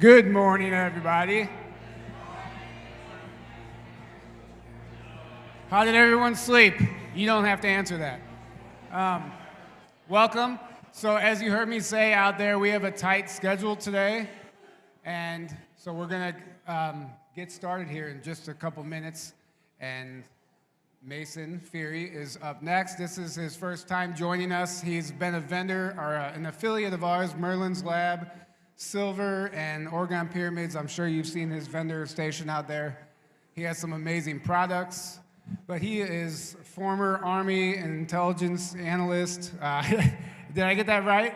Good morning, everybody. How did everyone sleep? You don't have to answer that. Welcome. So as you heard me say out there, we have a tight schedule today. And so we're going to get started here in just a couple minutes. And Mason Feary is up next. This is his first time joining us. He's been a vendor or an affiliate of ours, Merlin's Lab, Silver, and Oregon Pyramids. I'm sure you've seen his vendor station out there. He has some amazing products, but he is former Army and intelligence analyst. Did I get that right?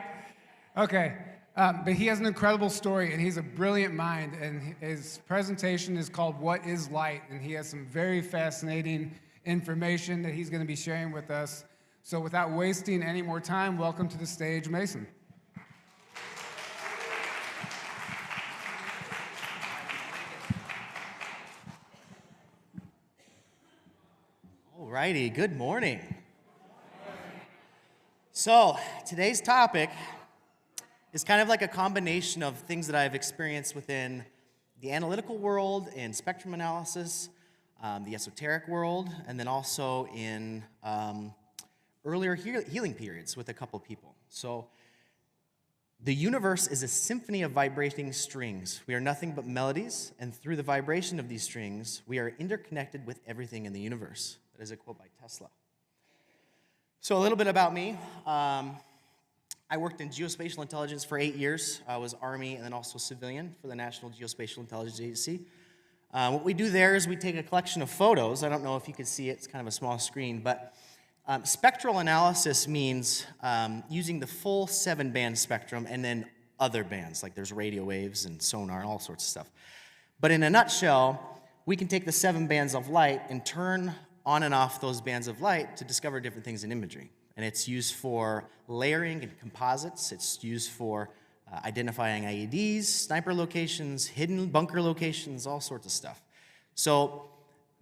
Okay. But he has an incredible story, and he's a brilliant mind, and his presentation is called What is Light? And he has some very fascinating information that he's going to be sharing with us. So without wasting any more time, welcome to the stage, Mason. Alrighty, good morning. So today's topic is kind of like a combination of things that I've experienced within the analytical world, in spectrum analysis, the esoteric world, and then also in earlier healing periods with a couple people. So the universe is a symphony of vibrating strings. We are nothing but melodies, and through the vibration of these strings, we are interconnected with everything in the universe. That is a quote by Tesla. So a little bit about me. I worked in geospatial intelligence for 8 years. I was Army and then also civilian for the National Geospatial Intelligence Agency. What we do there is we take a collection of photos. I don't know if you can see it. It's kind of a small screen. But spectral analysis means using the full 7-band spectrum and then other bands, like there's radio waves and sonar and all sorts of stuff. But in a nutshell, we can take the 7 bands of light and turn on and off those bands of light to discover different things in imagery. And it's used for layering and composites. It's used for identifying IEDs, sniper locations, hidden bunker locations, all sorts of stuff. So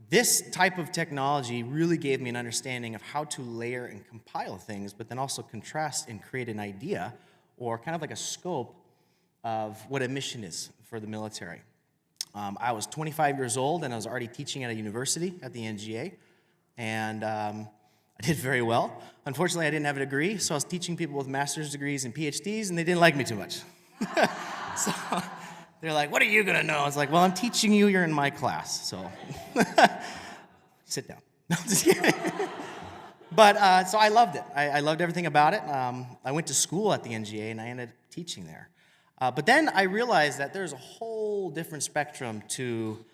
this type of technology really gave me an understanding of how to layer and compile things, but then also contrast and create an idea or kind of like a scope of what a mission is for the military. I was 25 years old and I was already teaching at a university at the NGA. And I did very well. Unfortunately, I didn't have a degree, so I was teaching people with master's degrees and PhDs, and they didn't like me too much. So they're like, what are you going to know? I was like, well, I'm teaching you. You're in my class, so sit down. No, I'm just kidding. But so I loved it. I loved everything about it. I went to school at the NGA, and I ended up teaching there. But then I realized that there's a whole different spectrum to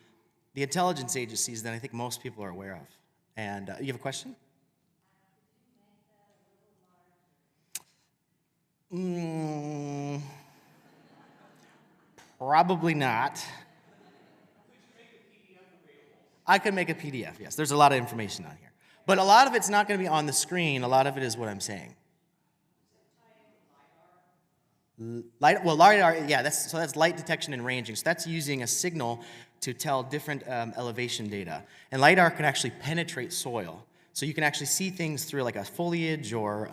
the intelligence agencies than I think most people are aware of. And you have a question? Probably not. I could make a PDF, yes. There's a lot of information on here. But a lot of it's not going to be on the screen. A lot of it is what I'm saying. LiDAR, yeah, that's light detection and ranging. So that's using a signal to tell different elevation data. And LiDAR can actually penetrate soil. So you can actually see things through like a foliage or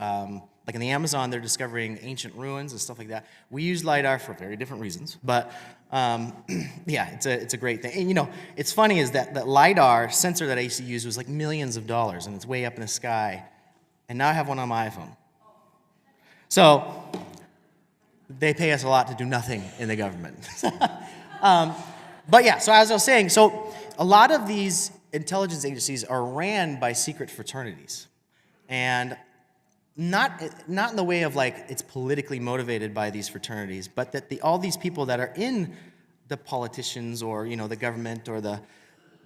like in the Amazon, they're discovering ancient ruins and stuff like that. We use LiDAR for very different reasons. But yeah, it's a great thing. And you know, it's funny is that LiDAR sensor that I used to use was like millions of dollars and it's way up in the sky. And now I have one on my iPhone. So they pay us a lot to do nothing in the government. But yeah, so as I was saying, so a lot of these intelligence agencies are ran by secret fraternities. And not in the way of like it's politically motivated by these fraternities, but that all these people that are in the politicians or, you know, the government or the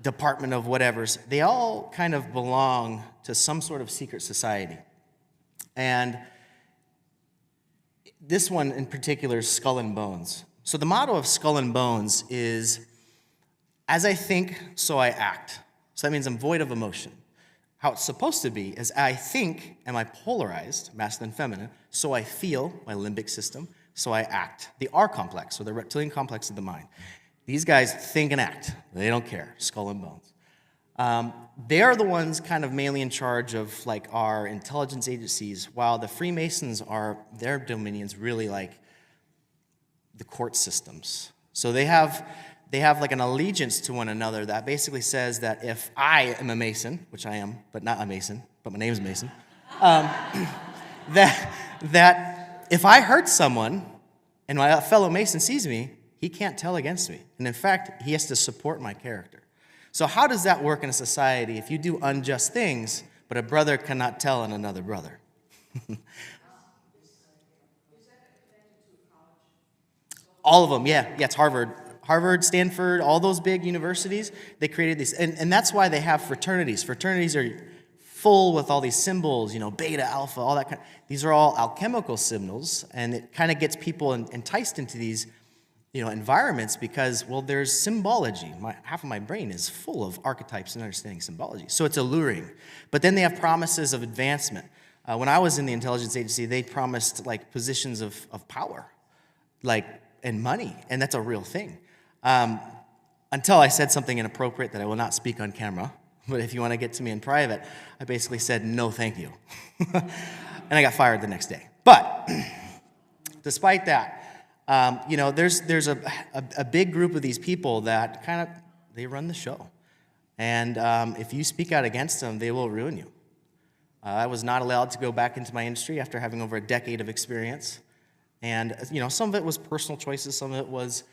department of whatever's, they all kind of belong to some sort of secret society. And this one in particular is Skull and Bones. So the motto of Skull and Bones is, as I think, so I act. So that means I'm void of emotion. How it's supposed to be is I think, am I polarized, masculine, feminine, so I feel, my limbic system, so I act. The R complex, or the reptilian complex of the mind. These guys think and act. They don't care, Skull and Bones. They're the ones kind of mainly in charge of like our intelligence agencies, while the Freemasons are, their dominion's really like the court systems. So they have like an allegiance to one another that basically says that if I am a Mason, which I am, but not a Mason, but my name is Mason, that if I hurt someone and my fellow Mason sees me, he can't tell against me. And in fact, he has to support my character. So how does that work in a society if you do unjust things, but a brother cannot tell on another brother? All of them, yeah. Yeah, it's Harvard. Harvard, Stanford, all those big universities, they created these. And that's why they have fraternities. Fraternities are full with all these symbols, beta, alpha, all that kind. These are all alchemical symbols, and it kind of gets people enticed into these environments because, well, there's symbology. Half of my brain is full of archetypes and understanding symbology. So it's alluring. But then they have promises of advancement. When I was in the intelligence agency, they promised positions of power, and money, and that's a real thing. Until I said something inappropriate that I will not speak on camera. But if you want to get to me in private, I basically said, no, thank you. And I got fired the next day. But despite that, there's a big group of these people that they run the show. And if you speak out against them, they will ruin you. I was not allowed to go back into my industry after having over a decade of experience. And, some of it was personal choices. Some of it was,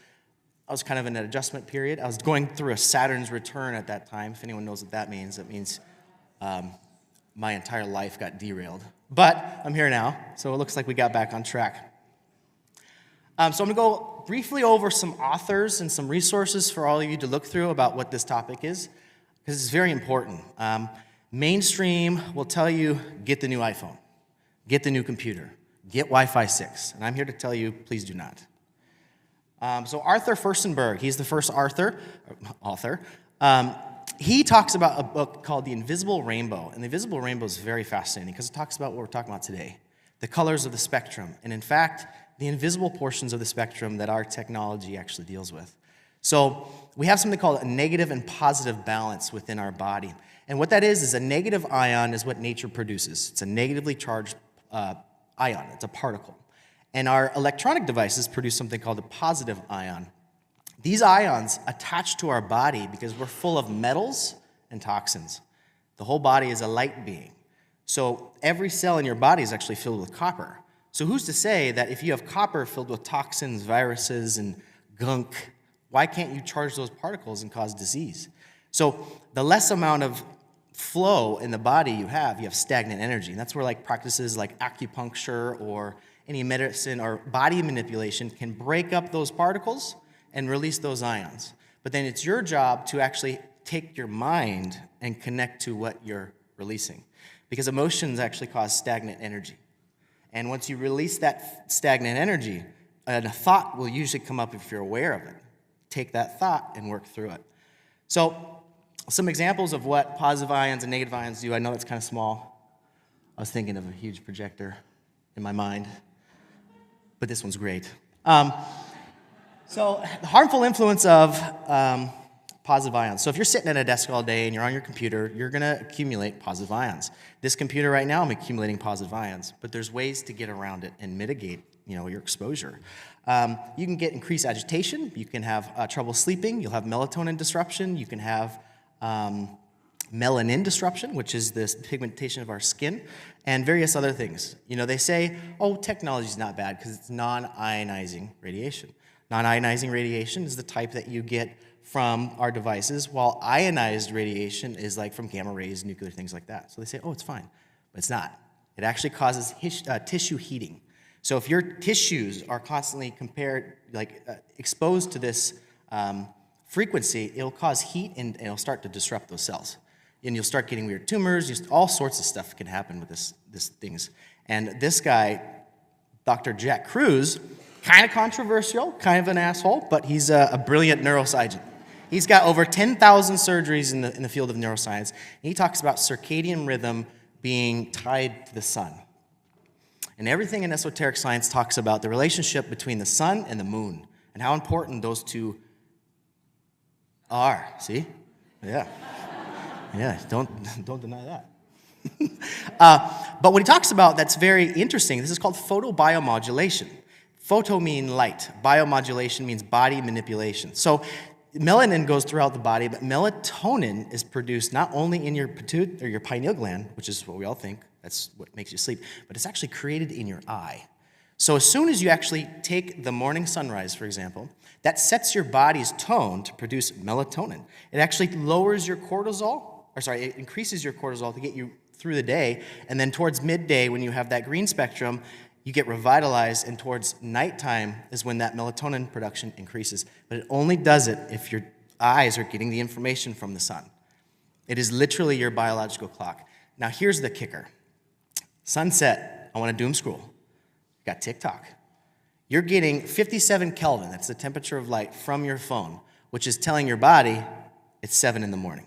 I was kind of in an adjustment period. I was going through a Saturn's return at that time. If anyone knows what that means, it means my entire life got derailed. But I'm here now, so it looks like we got back on track. So I'm going to go briefly over some authors and some resources for all of you to look through about what this topic is, because it's very important. Mainstream will tell you, get the new iPhone, get the new computer, get Wi-Fi 6. And I'm here to tell you, please do not. So Arthur Firstenberg, he's the first author. He talks about a book called The Invisible Rainbow. And The Invisible Rainbow is very fascinating because it talks about what we're talking about today, the colors of the spectrum. And in fact, the invisible portions of the spectrum that our technology actually deals with. So we have something called a negative and positive balance within our body. And what that is a negative ion is what nature produces. It's a negatively charged ion. It's a particle. And our electronic devices produce something called a positive ion. These ions attach to our body because we're full of metals and toxins. The whole body is a light being. So every cell in your body is actually filled with copper. So who's to say that if you have copper filled with toxins, viruses, and gunk, why can't you charge those particles and cause disease? So the less amount of flow in the body you have stagnant energy. And that's where practices like acupuncture or any medicine or body manipulation can break up those particles and release those ions. But then it's your job to actually take your mind and connect to what you're releasing. Because emotions actually cause stagnant energy. And once you release that stagnant energy, a thought will usually come up if you're aware of it. Take that thought and work through it. So some examples of what positive ions and negative ions do. I know that's kind of small. I was thinking of a huge projector in my mind. But this one's great. So the harmful influence of positive ions. So if you're sitting at a desk all day and you're on your computer, you're going to accumulate positive ions. This computer right now, I'm accumulating positive ions. But there's ways to get around it and mitigate your exposure. You can get increased agitation. You can have trouble sleeping. You'll have melatonin disruption. You can have melanin disruption, which is this pigmentation of our skin, and various other things. They say, technology's not bad because it's non-ionizing radiation. Non-ionizing radiation is the type that you get from our devices, while ionized radiation is from gamma rays, nuclear things like that. So they say, it's fine, but it's not. It actually causes tissue heating. So if your tissues are constantly exposed to this frequency, it'll cause heat and it'll start to disrupt those cells. And you'll start getting weird tumors, all sorts of stuff can happen with this things. And this guy, Dr. Jack Kruse, kind of controversial, kind of an asshole, but he's a brilliant neuroscientist. He's got over 10,000 surgeries in the field of neuroscience. And he talks about circadian rhythm being tied to the sun. And everything in esoteric science talks about the relationship between the sun and the moon and how important those two are. See? Yeah. Yeah, don't deny that. But what he talks about that's very interesting, this is called photobiomodulation. Photo mean light. Biomodulation means body manipulation. So melanin goes throughout the body, but melatonin is produced not only in your or your pineal gland, which is what we all think, that's what makes you sleep, but it's actually created in your eye. So as soon as you actually take the morning sunrise, for example, that sets your body's tone to produce melatonin. It actually lowers your cortisol, it increases your cortisol to get you through the day, and then towards midday when you have that green spectrum, you get revitalized, and towards nighttime is when that melatonin production increases. But it only does it if your eyes are getting the information from the sun. It is literally your biological clock. Now here's the kicker. Sunset, I want to doom scroll. You got TikTok. You're getting 57 Kelvin, that's the temperature of light, from your phone, which is telling your body it's 7 in the morning.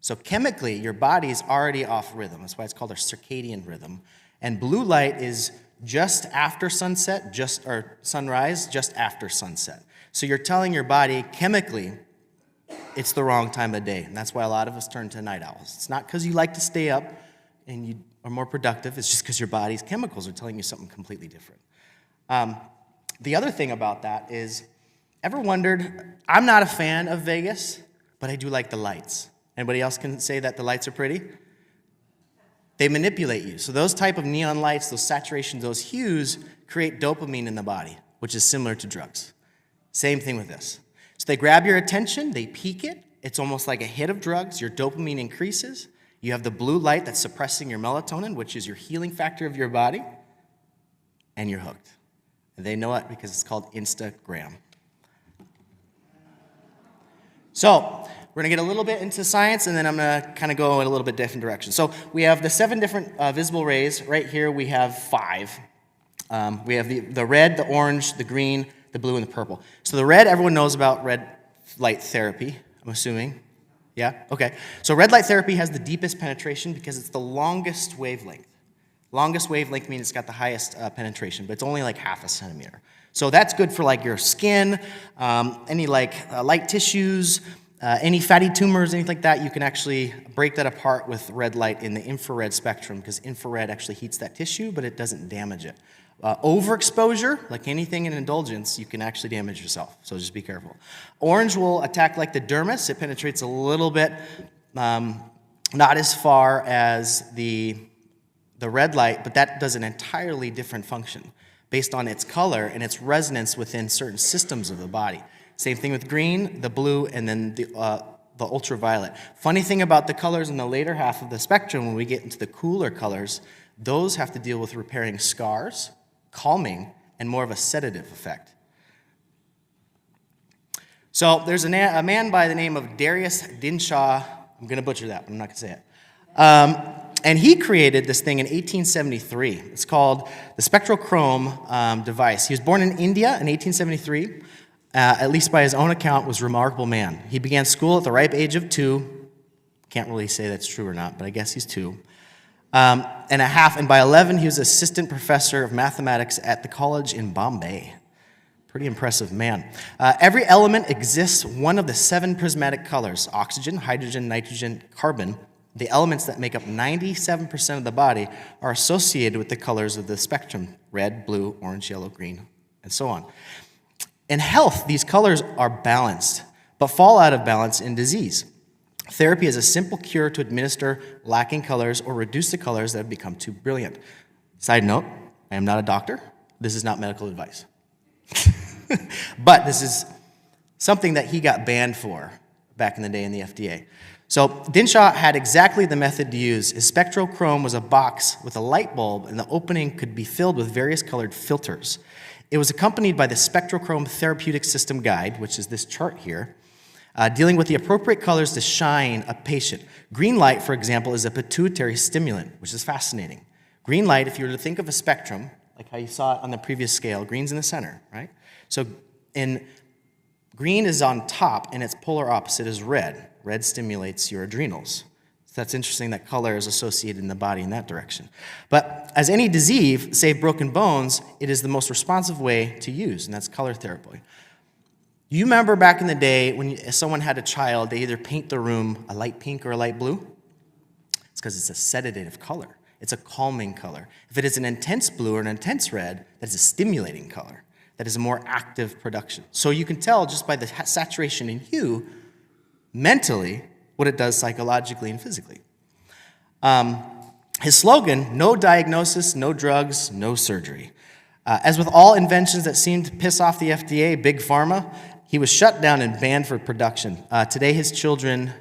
So chemically, your body is already off rhythm. That's why it's called a circadian rhythm. And blue light is just after sunset, or sunrise, just after sunset. So you're telling your body chemically it's the wrong time of day. And that's why a lot of us turn to night owls. It's not because you like to stay up and you are more productive. It's just because your body's chemicals are telling you something completely different. The other thing about that is, ever wondered, I'm not a fan of Vegas, but I do like the lights. Anybody else can say that the lights are pretty? They manipulate you. So those type of neon lights, those saturations, those hues create dopamine in the body, which is similar to drugs. Same thing with this. So they grab your attention, they peak it. It's almost like a hit of drugs. Your dopamine increases. You have the blue light that's suppressing your melatonin, which is your healing factor of your body, and you're hooked. And they know it because it's called Instagram. So we're going to get a little bit into science, and then I'm going to kind of go in a little bit different direction. So we have the 7 different visible rays. Right here we have 5. We have the red, the orange, the green, the blue, and the purple. So the red, everyone knows about red light therapy, I'm assuming. Yeah? Okay. So red light therapy has the deepest penetration because it's the longest wavelength. Longest wavelength means it's got the highest penetration, but it's only like half a centimeter. So that's good for like your skin, any light tissues, any fatty tumors, anything like that. You can actually break that apart with red light in the infrared spectrum because infrared actually heats that tissue, but it doesn't damage it. Overexposure, like anything in indulgence, you can actually damage yourself, so just be careful. Orange will attack like the dermis. It penetrates a little bit, not as far as the red light, but that does an entirely different function based on its color and its resonance within certain systems of the body. Same thing with green, the blue, and then the ultraviolet. Funny thing about the colors in the later half of the spectrum, when we get into the cooler colors, those have to deal with repairing scars, calming, and more of a sedative effect. So there's a man by the name of Darius Dinshaw. I'm going to butcher that, but I'm not going to say it. And he created this thing in 1873. It's called the spectrochrome device. He was born in India in 1873. At least by his own account, was a remarkable man. He began school at the ripe age of 2. Can't really say that's true or not, but I guess he's 2. And a half, and by 11, he was assistant professor of mathematics at the college in Bombay. Pretty impressive man. Every element exists one of the 7 prismatic colors: oxygen, hydrogen, nitrogen, carbon. The elements that make up 97% of the body are associated with the colors of the spectrum: red, blue, orange, yellow, green, and so on. In health, these colors are balanced, but fall out of balance in disease. Therapy is a simple cure to administer lacking colors or reduce the colors that have become too brilliant. Side note, I am not a doctor. This is not medical advice. But this is something that he got banned for back in the day in the FDA. So Dinshaw had exactly the method to use. His spectrochrome was a box with a light bulb, and the opening could be filled with various colored filters. It was accompanied by the Spectrochrome Therapeutic System Guide, which is this chart here, dealing with the appropriate colors to shine a patient. Green light, for example, is a pituitary stimulant, which is fascinating. Green light, if you were to think of a spectrum, like how you saw it on the previous scale, green's in the center, right? So green is on top, and its polar opposite is red. Red stimulates your adrenals. So that's interesting that color is associated in the body in that direction. But as any disease, save broken bones, it is the most responsive way to use, and that's color therapy. You remember back in the day when someone had a child, they either paint the room a light pink or a light blue? It's because it's a sedative color. It's a calming color. If it is an intense blue or an intense red, that is a stimulating color. That is a more active production. So you can tell just by the saturation in hue, mentally, what it does psychologically and physically. His slogan, no diagnosis, no drugs, no surgery. As with all inventions that seemed to piss off the FDA, Big Pharma, he was shut down and banned for production. Today his children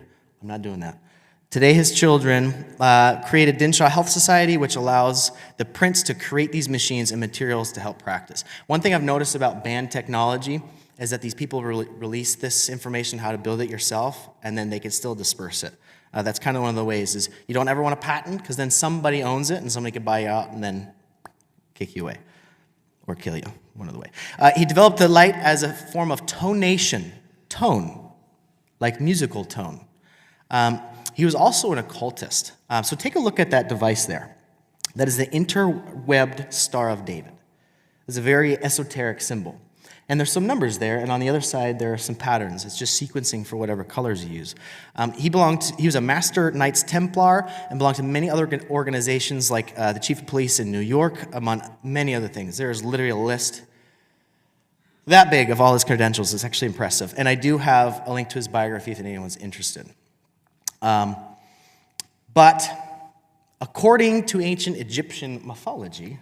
created Dinshaw Health Society, which allows the prince to create these machines and materials to help practice. One thing I've noticed about banned technology is that these people release this information, how to build it yourself, and then they can still disperse it. That's kind of one of the ways is you don't ever want to patent, because then somebody owns it and somebody could buy you out and then kick you away or kill you, one of the way. He developed the light as a form of tonation, tone, like musical tone. He was also an occultist. So take a look at that device there. That is the interwebbed Star of David. It's a very esoteric symbol. And there's some numbers there, and on the other side there are some patterns. It's just sequencing for whatever colors you use. He was a Master Knights Templar and belonged to many other organizations like the Chief of Police in New York, among many other things. There's literally a list that big of all his credentials. It's actually impressive. And I do have a link to his biography if anyone's interested. But according to ancient Egyptian mythology,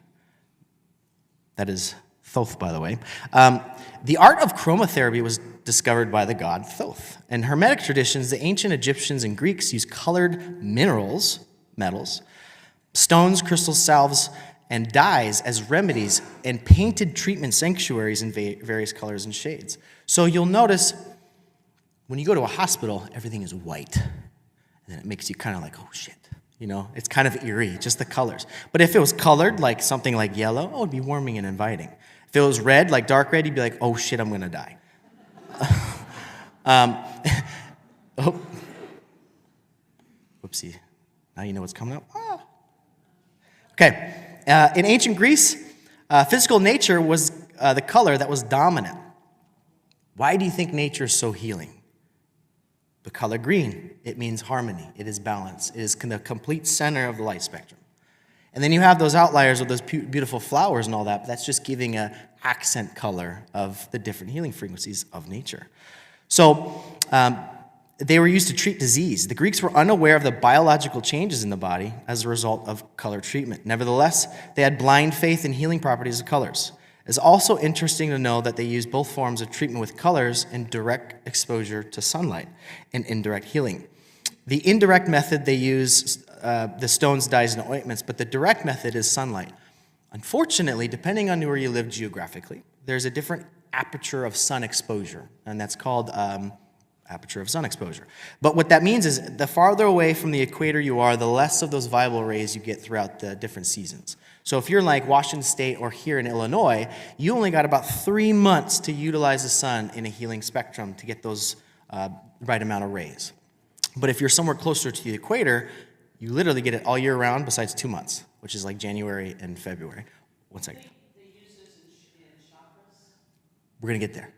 that is Thoth, by the way, the art of chromotherapy was discovered by the god Thoth. In Hermetic traditions, the ancient Egyptians and Greeks used colored minerals, metals, stones, crystals, salves, and dyes as remedies and painted treatment sanctuaries in various colors and shades. So you'll notice when you go to a hospital, everything is white. And then it makes you kind of like, oh shit. You know, it's kind of eerie, just the colors. But if it was colored, like something like yellow, oh, it'd be warming and inviting. If it was red, like dark red, you'd be like, oh shit, I'm gonna die. Whoopsie. Now you know what's coming up. Ah. Okay. In ancient Greece, physical nature was the color that was dominant. Why do you think nature is so healing? The color green, it means harmony. It is balance. It is the complete center of the light spectrum. And then you have those outliers with those beautiful flowers and all that, but that's just giving an accent color of the different healing frequencies of nature. So they were used to treat disease. The Greeks were unaware of the biological changes in the body as a result of color treatment. Nevertheless, they had blind faith in healing properties of colors. It's also interesting to know that they used both forms of treatment with colors in direct exposure to sunlight and indirect healing. The indirect method, they use the stones, dyes, and ointments, but the direct method is sunlight. Unfortunately, depending on where you live geographically, there's a different aperture of sun exposure, and that's called aperture of sun exposure. But what that means is the farther away from the equator you are, the less of those viable rays you get throughout the different seasons. So if you're like Washington State or here in Illinois, you only got about 3 months to utilize the sun in a healing spectrum to get those right amount of rays. But if you're somewhere closer to the equator, you literally get it all year round besides 2 months, which is like January and February. One second. They use this in chakras? We're going to get there.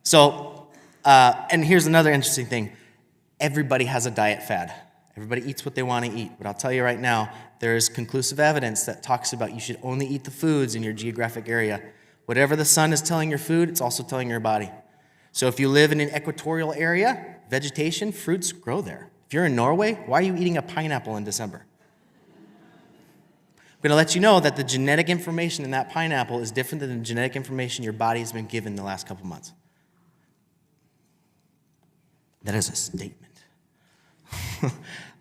So, and here's another interesting thing. Everybody has a diet fad. Everybody eats what they want to eat. But I'll tell you right now, there's conclusive evidence that talks about you should only eat the foods in your geographic area. Whatever the sun is telling your food, it's also telling your body. So if you live in an equatorial area, vegetation, fruits grow there. If you're in Norway, why are you eating a pineapple in December? I'm going to let you know that the genetic information in that pineapple is different than the genetic information your body has been given the last couple months. That is a statement.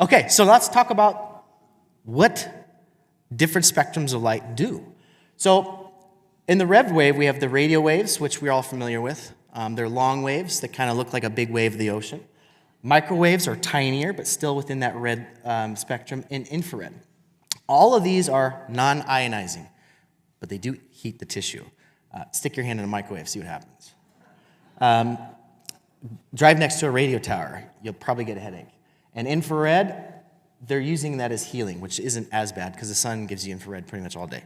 Okay, so let's talk about what different spectrums of light do. So in the rev wave, we have the radio waves, which we're all familiar with. They're long waves that kind of look like a big wave of the ocean. Microwaves are tinier, but still within that red spectrum, and infrared. All of these are non-ionizing, but they do heat the tissue. Stick your hand in a microwave, see what happens. Drive next to a radio tower, you'll probably get a headache. And infrared, they're using that as healing, which isn't as bad because the sun gives you infrared pretty much all day.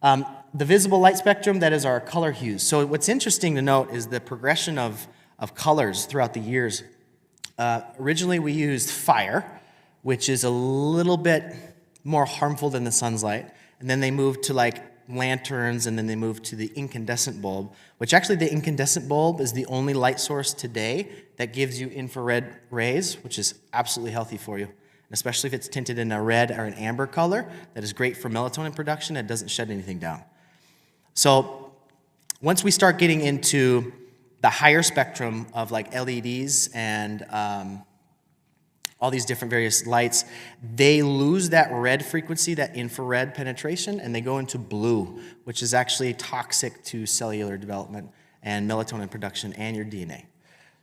The visible light spectrum, that is our color hues. So what's interesting to note is the progression of colors throughout the years. Originally we used fire, which is a little bit more harmful than the sun's light. And then they moved to like lanterns, and then they moved to the incandescent bulb, which actually the incandescent bulb is the only light source today that gives you infrared rays, which is absolutely healthy for you. And especially if it's tinted in a red or an amber color, that is great for melatonin production. It doesn't shut anything down. So once we start getting into the higher spectrum of like LEDs and all these different various lights, they lose that red frequency, that infrared penetration, and they go into blue, which is actually toxic to cellular development and melatonin production and your DNA.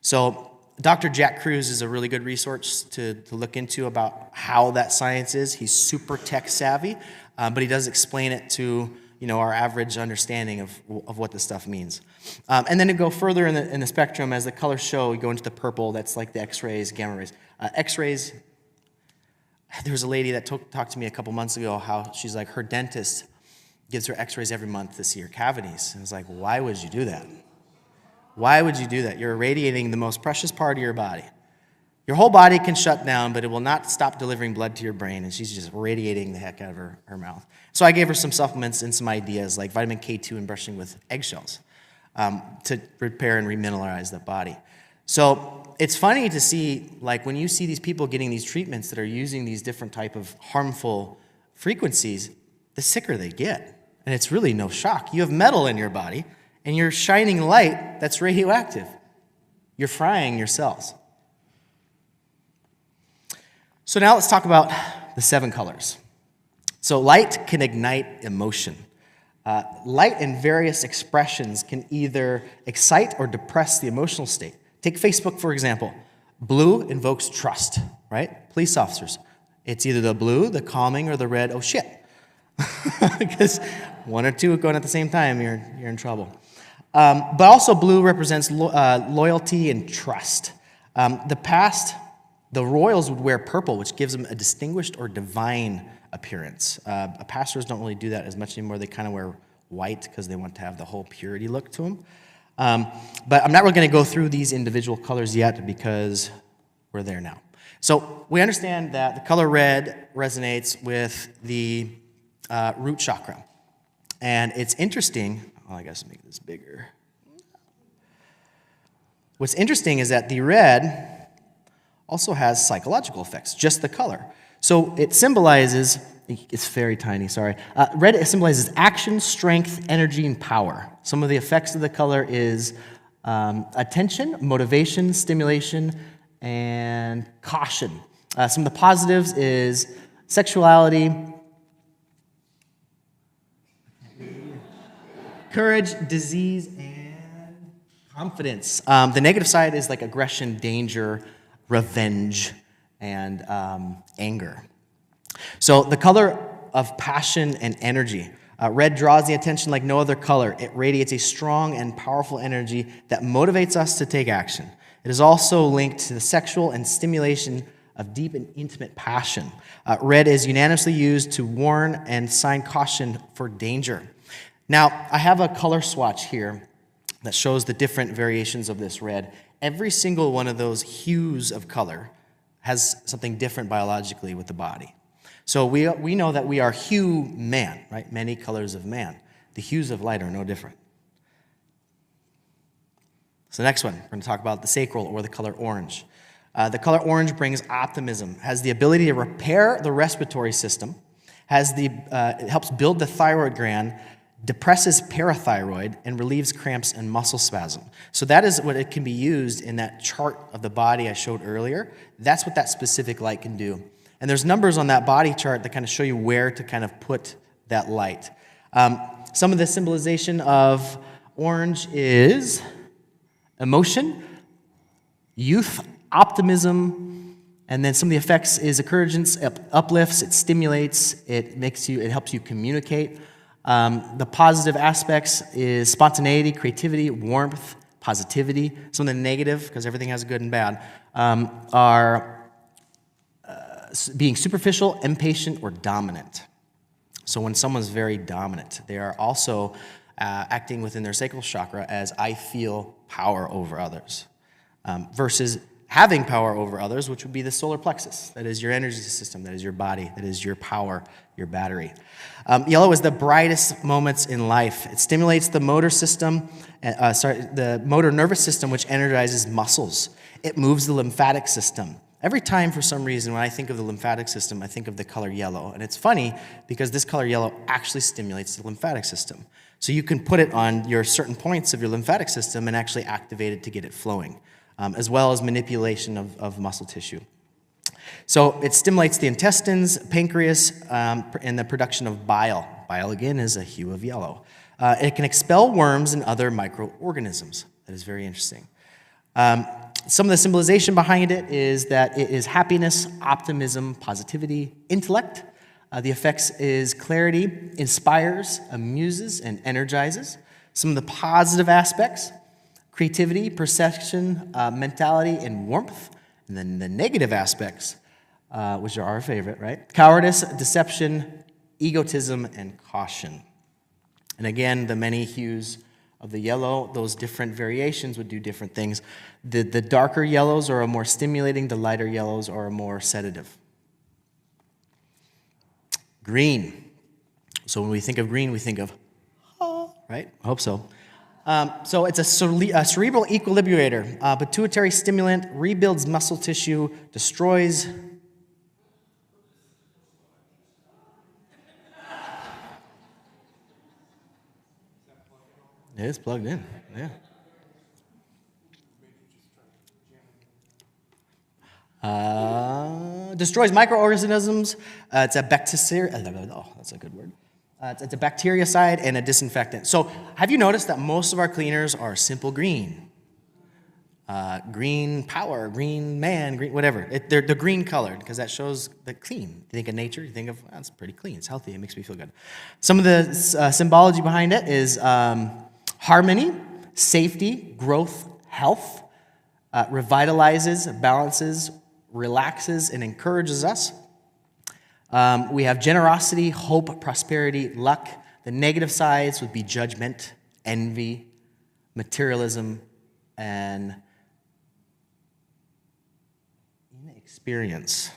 So Dr. Jack Kruse is a really good resource to look into about how that science is. He's super tech savvy, but he does explain it to our average understanding of what this stuff means. And then to go further in the spectrum, as the colors show, you go into the purple, that's like the X-rays, gamma rays. X-rays, there was a lady that talked to me a couple months ago how she's like, her dentist gives her X-rays every month to see her cavities. And I was like, why would you do that? Why would you do that? You're irradiating the most precious part of your body. Your whole body can shut down, but it will not stop delivering blood to your brain, and she's just radiating the heck out of her mouth. So I gave her some supplements and some ideas, like vitamin K2 and brushing with eggshells to repair and remineralize the body. So it's funny to see, like, when you see these people getting these treatments that are using these different type of harmful frequencies, the sicker they get. And it's really no shock. You have metal in your body, and you're shining light that's radioactive. You're frying your cells. So now let's talk about the 7 colors. So light can ignite emotion. Light in various expressions can either excite or depress the emotional state. Take Facebook, for example. Blue invokes trust, right? Police officers. It's either the blue, the calming, or the red, oh shit. Because one or two going at the same time, you're in trouble. But also blue represents loyalty and trust. The royals would wear purple, which gives them a distinguished or divine appearance. Pastors don't really do that as much anymore. They kind of wear white because they want to have the whole purity look to them. But I'm not really going to go through these individual colors yet because we're there now. So we understand that the color red resonates with the root chakra. And it's interesting. Oh, I guess make this bigger. What's interesting is that the red also has psychological effects, just the color. So it symbolizes, it's very tiny, sorry. Red symbolizes action, strength, energy, and power. Some of the effects of the color is attention, motivation, stimulation, and caution. Some of the positives is sexuality, courage, disease, and confidence. The negative side is like aggression, danger, revenge, and anger. So the color of passion and energy. Red draws the attention like no other color. It radiates a strong and powerful energy that motivates us to take action. It is also linked to the sexual and stimulation of deep and intimate passion. Red is unanimously used to warn and sign caution for danger. Now, I have a color swatch here that shows the different variations of this red. Every single one of those hues of color has something different biologically with the body. So we know that we are hue man, right? Many colors of man. The hues of light are no different. So next one, we're going to talk about the sacral, or the color orange. The color orange brings optimism, has the ability to repair the respiratory system, it helps build the thyroid gland, depresses parathyroid, and relieves cramps and muscle spasm. So that is what it can be used in that chart of the body I showed earlier. That's what that specific light can do. And there's numbers on that body chart that kind of show you where to kind of put that light. Some of the symbolization of orange is emotion, youth, optimism, and then some of the effects is encouragement, uplifts, it stimulates, it helps you communicate. The positive aspects is spontaneity, creativity, warmth, positivity. Some of the negative, because everything has good and bad, are being superficial, impatient, or dominant. So when someone's very dominant, they are also acting within their sacral chakra as I feel power over others, versus having power over others, which would be the solar plexus. That is your energy system, that is your body, that is your power, your battery. Yellow is the brightest moments in life. It stimulates the motor system, the motor nervous system, which energizes muscles. It moves the lymphatic system. Every time, for some reason, when I think of the lymphatic system, I think of the color yellow. And it's funny because this color yellow actually stimulates the lymphatic system. So you can put it on your certain points of your lymphatic system and actually activate it to get it flowing, as well as manipulation of muscle tissue. So it stimulates the intestines, pancreas, and the production of bile. Bile, again, is a hue of yellow. It can expel worms and other microorganisms. That is very interesting. Some of the symbolization behind it is that it is happiness, optimism, positivity, intellect. The effects is clarity, inspires, amuses, and energizes. Some of the positive aspects, creativity, perception, mentality, and warmth. And then the negative aspects, which are our favorite, right? Cowardice, deception, egotism, and caution. And again, the many hues of the yellow, those different variations would do different things. The darker yellows are more stimulating, the lighter yellows are more sedative. Green. So when we think of green, we think of, right? I hope so. So it's a cerebral equilibrator, pituitary stimulant, rebuilds muscle tissue, destroys. It is plugged in, yeah. Destroys microorganisms. It's a bacteria. Oh, that's a good word. It's a bactericide and a disinfectant. So have you noticed that most of our cleaners are simple green? Green power, green man, green whatever. They're green colored because that shows the clean. You think of nature, you think of, it's pretty clean, it's healthy, it makes me feel good. Some of the symbology behind it is harmony, safety, growth, health, revitalizes, balances, relaxes, and encourages us. We have generosity, hope, prosperity, luck. The negative sides would be judgment, envy, materialism, and inexperience.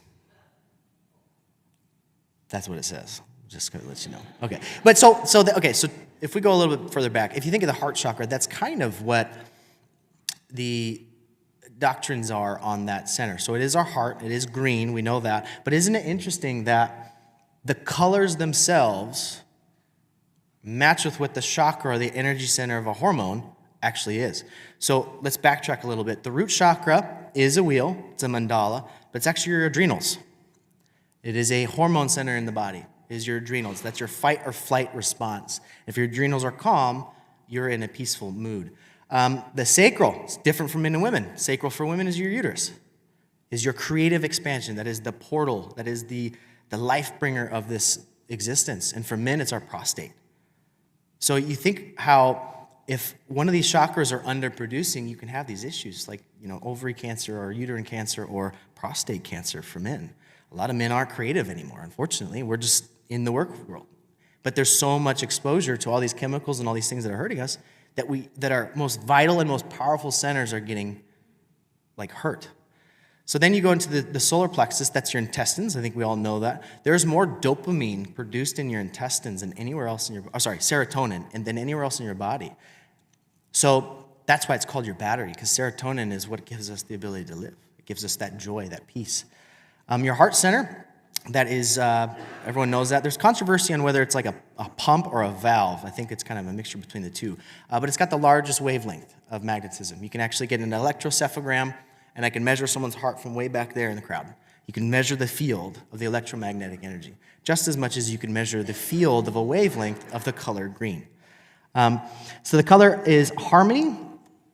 That's what it says. Just going to let you know. Okay. But so if we go a little bit further back, if you think of the heart chakra, that's kind of what the doctrines are on that center. So it is our heart, it is green, we know that. But isn't it interesting that the colors themselves match with what the chakra, or the energy center of a hormone, actually is? So let's backtrack a little bit. The root chakra is a wheel, it's a mandala, but it's actually your adrenals. It is a hormone center in the body. It is your adrenals. That's your fight or flight response. If your adrenals are calm, you're in a peaceful mood. The sacral is different for men and women. Sacral for women is your uterus, is your creative expansion. That is the portal. That is the life bringer of this existence. And for men, it's our prostate. So you think how if one of these chakras are underproducing, you can have these issues like, ovary cancer or uterine cancer or prostate cancer for men. A lot of men aren't creative anymore, unfortunately. We're just in the work world. But there's so much exposure to all these chemicals and all these things that are hurting us that our most vital and most powerful centers are getting hurt. So then you go into the solar plexus, that's your intestines. I think we all know that. There's more dopamine produced in your intestines than anywhere else in serotonin, and than anywhere else in your body. So that's why it's called your battery, because serotonin is what gives us the ability to live. It gives us that joy, that peace. Your heart center, that is, everyone knows that. There's controversy on whether it's like a pump or a valve. I think it's kind of a mixture between the two. But it's got the largest wavelength of magnetism. You can actually get an electroencephalogram, and I can measure someone's heart from way back there in the crowd. You can measure the field of the electromagnetic energy, just as much as you can measure the field of a wavelength of the color green. So the color is harmony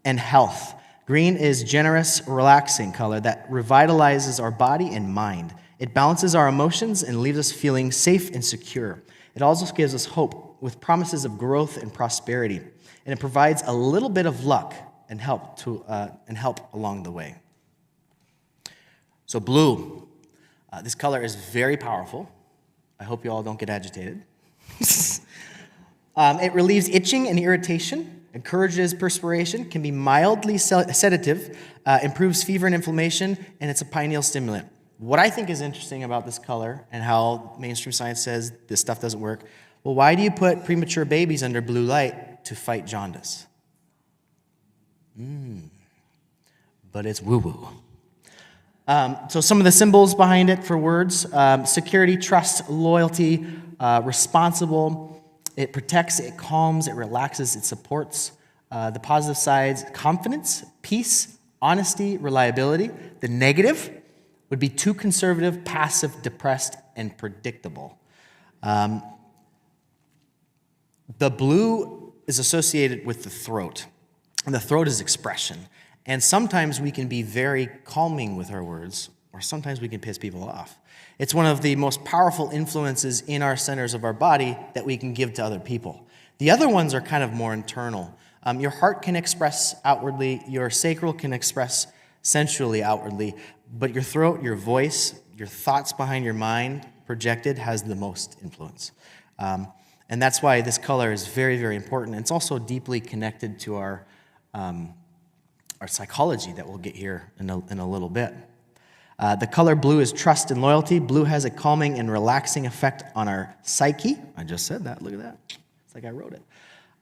and health. Green is generous, relaxing color that revitalizes our body and mind. It balances our emotions and leaves us feeling safe and secure. It also gives us hope with promises of growth and prosperity. And it provides a little bit of luck and help along the way. So blue. This color is very powerful. I hope you all don't get agitated. It relieves itching and irritation. encourages perspiration, can be mildly sedative, improves fever and inflammation, and it's a pineal stimulant. What I think is interesting about this color and how mainstream science says this stuff doesn't work, well, why do you put premature babies under blue light to fight jaundice? But it's woo-woo. So some of the symbols behind it for words, security, trust, loyalty, responsible. It protects, it calms, it relaxes, it supports. The positive sides, confidence, peace, honesty, reliability. The negative would be too conservative, passive, depressed, and predictable. The blue is associated with the throat, and the throat is expression. And sometimes we can be very calming with our words, or sometimes we can piss people off. It's one of the most powerful influences in our centers of our body that we can give to other people. The other ones are kind of more internal. Your heart can express outwardly, your sacral can express sensually outwardly, but your throat, your voice, your thoughts behind your mind projected has the most influence. And that's why this color is very, very important. It's also deeply connected to our psychology that we'll get here in a little bit. The color blue is trust and loyalty. Blue has a calming and relaxing effect on our psyche. I just said that. Look at that. It's like I wrote it.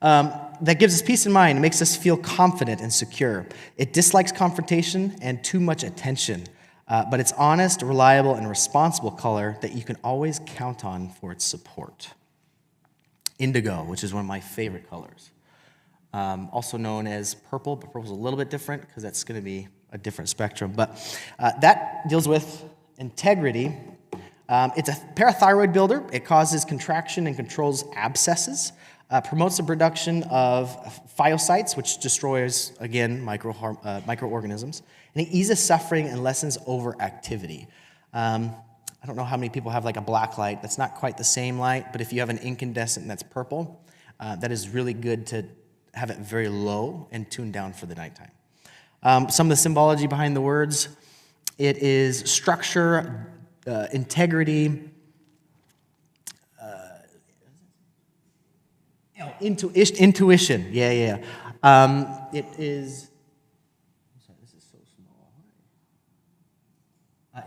That gives us peace of mind. It makes us feel confident and secure. It dislikes confrontation and too much attention. But it's honest, reliable, and responsible color that you can always count on for its support. Indigo, which is one of my favorite colors. Also known as purple, but purple's a little bit different because that's going to be a different spectrum. But that deals with integrity. It's a parathyroid builder. It causes contraction and controls abscesses. Promotes the production of phytocytes, which destroys, again, microorganisms. And it eases suffering and lessens overactivity. I don't know how many people have like a black light. That's not quite the same light, but if you have an incandescent that's purple, that is really good to have it very low and tuned down for the nighttime. Some of the symbology behind the words, it is structure, integrity, intuition. Yeah. It is. Sorry, this is so small.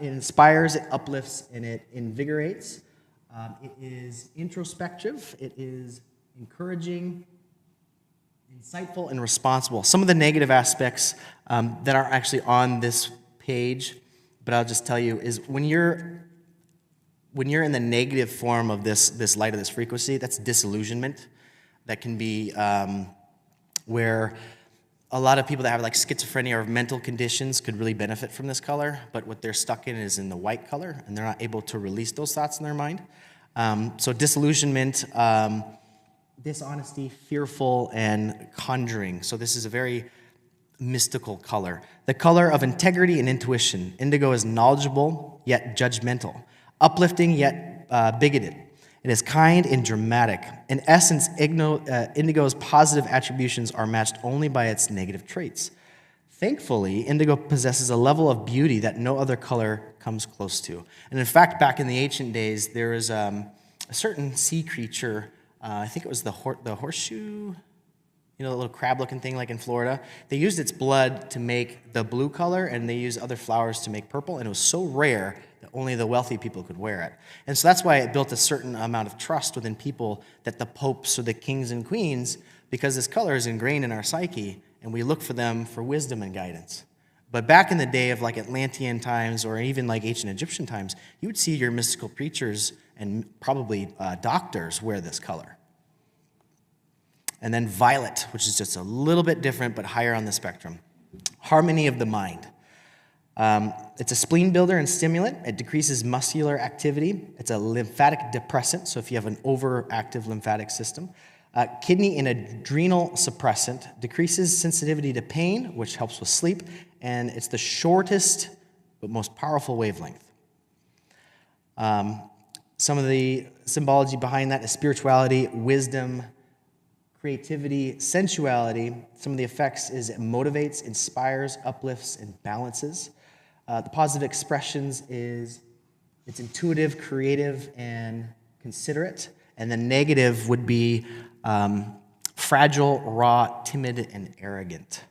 It inspires, it uplifts, and it invigorates. It is introspective. It is encouraging, insightful, and responsible. Some of the negative aspects that aren't actually on this page, but I'll just tell you, is when you're in the negative form of this light of this frequency, that's disillusionment. That can be where a lot of people that have like schizophrenia or mental conditions could really benefit from this color, but what they're stuck in is in the white color, and they're not able to release those thoughts in their mind. So disillusionment, dishonesty, fearful, and conjuring. So this is a very mystical color. The color of integrity and intuition. Indigo is knowledgeable, yet judgmental. Uplifting, yet bigoted. It is kind and dramatic. In essence, indigo's positive attributions are matched only by its negative traits. Thankfully, indigo possesses a level of beauty that no other color comes close to. And in fact, back in the ancient days, there was a certain sea creature, I think it was the horseshoe, the little crab-looking thing like in Florida. They used its blood to make the blue color, and they used other flowers to make purple, and it was so rare that only the wealthy people could wear it. And so that's why it built a certain amount of trust within people that the popes or the kings and queens, because this color is ingrained in our psyche, and we look for them for wisdom and guidance. But back in the day of like Atlantean times or even like ancient Egyptian times, you would see your mystical preachers and probably doctors wear this color. And then violet, which is just a little bit different but higher on the spectrum. Harmony of the mind. It's a spleen builder and stimulant. It decreases muscular activity. It's a lymphatic depressant, so if you have an overactive lymphatic system. Kidney and adrenal suppressant, decreases sensitivity to pain, which helps with sleep, and it's the shortest but most powerful wavelength. Some of the symbology behind that is spirituality, wisdom, creativity, sensuality. Some of the effects is it motivates, inspires, uplifts, and balances. The positive expressions is it's intuitive, creative, and considerate. And the negative would be fragile, raw, timid, and arrogant.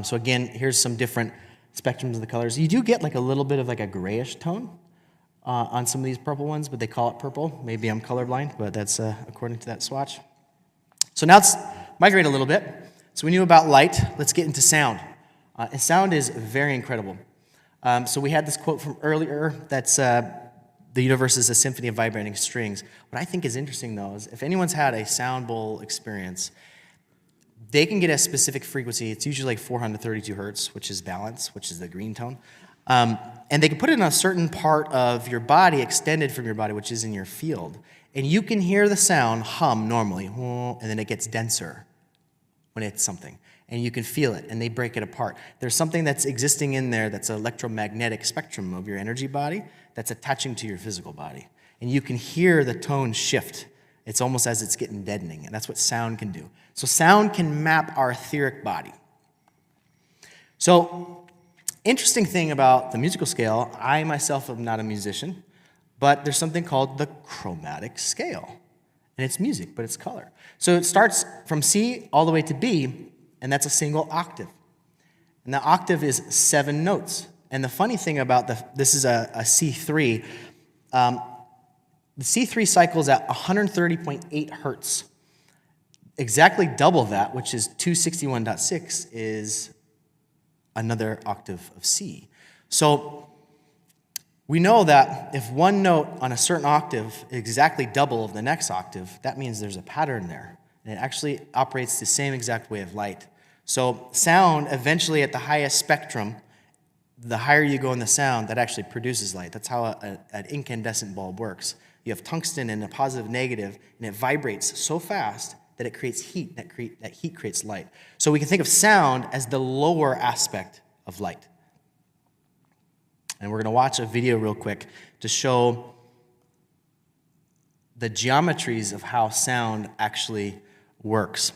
So again, here's some different spectrums of the colors. You do get like a little bit of like a grayish tone on some of these purple ones, but they call it purple. Maybe I'm colorblind, but that's according to that swatch. So now let's migrate a little bit. So we knew about light. Let's get into sound. And sound is very incredible. So we had this quote from earlier that's the universe is a symphony of vibrating strings. What I think is interesting, though, is if anyone's had a sound bowl experience, they can get a specific frequency. It's usually like 432 hertz, which is balance, which is the green tone. And they can put it in a certain part of your body, extended from your body, which is in your field. And you can hear the sound hum normally, and then it gets denser when it's something. And you can feel it, and they break it apart. There's something that's existing in there that's an electromagnetic spectrum of your energy body that's attaching to your physical body. And you can hear the tone shift. It's almost as it's getting deadening, and that's what sound can do. So sound can map our etheric body. So, interesting thing about the musical scale, I myself am not a musician, but there's something called the chromatic scale. And it's music, but it's color. So it starts from C all the way to B, and that's a single octave. And the octave is 7 notes. And the funny thing about this is a C3. The C3 cycles at 130.8 hertz. Exactly double that, which is 261.6, is another octave of C. So we know that if one note on a certain octave is exactly double of the next octave, that means there's a pattern there. And it actually operates the same exact way of light. So sound, eventually at the highest spectrum, the higher you go in the sound, that actually produces light. That's how an incandescent bulb works. You have tungsten and a positive, negative, and it vibrates so fast that it creates heat. That heat creates light. So we can think of sound as the lower aspect of light. And we're going to watch a video real quick to show the geometries of how sound actually works.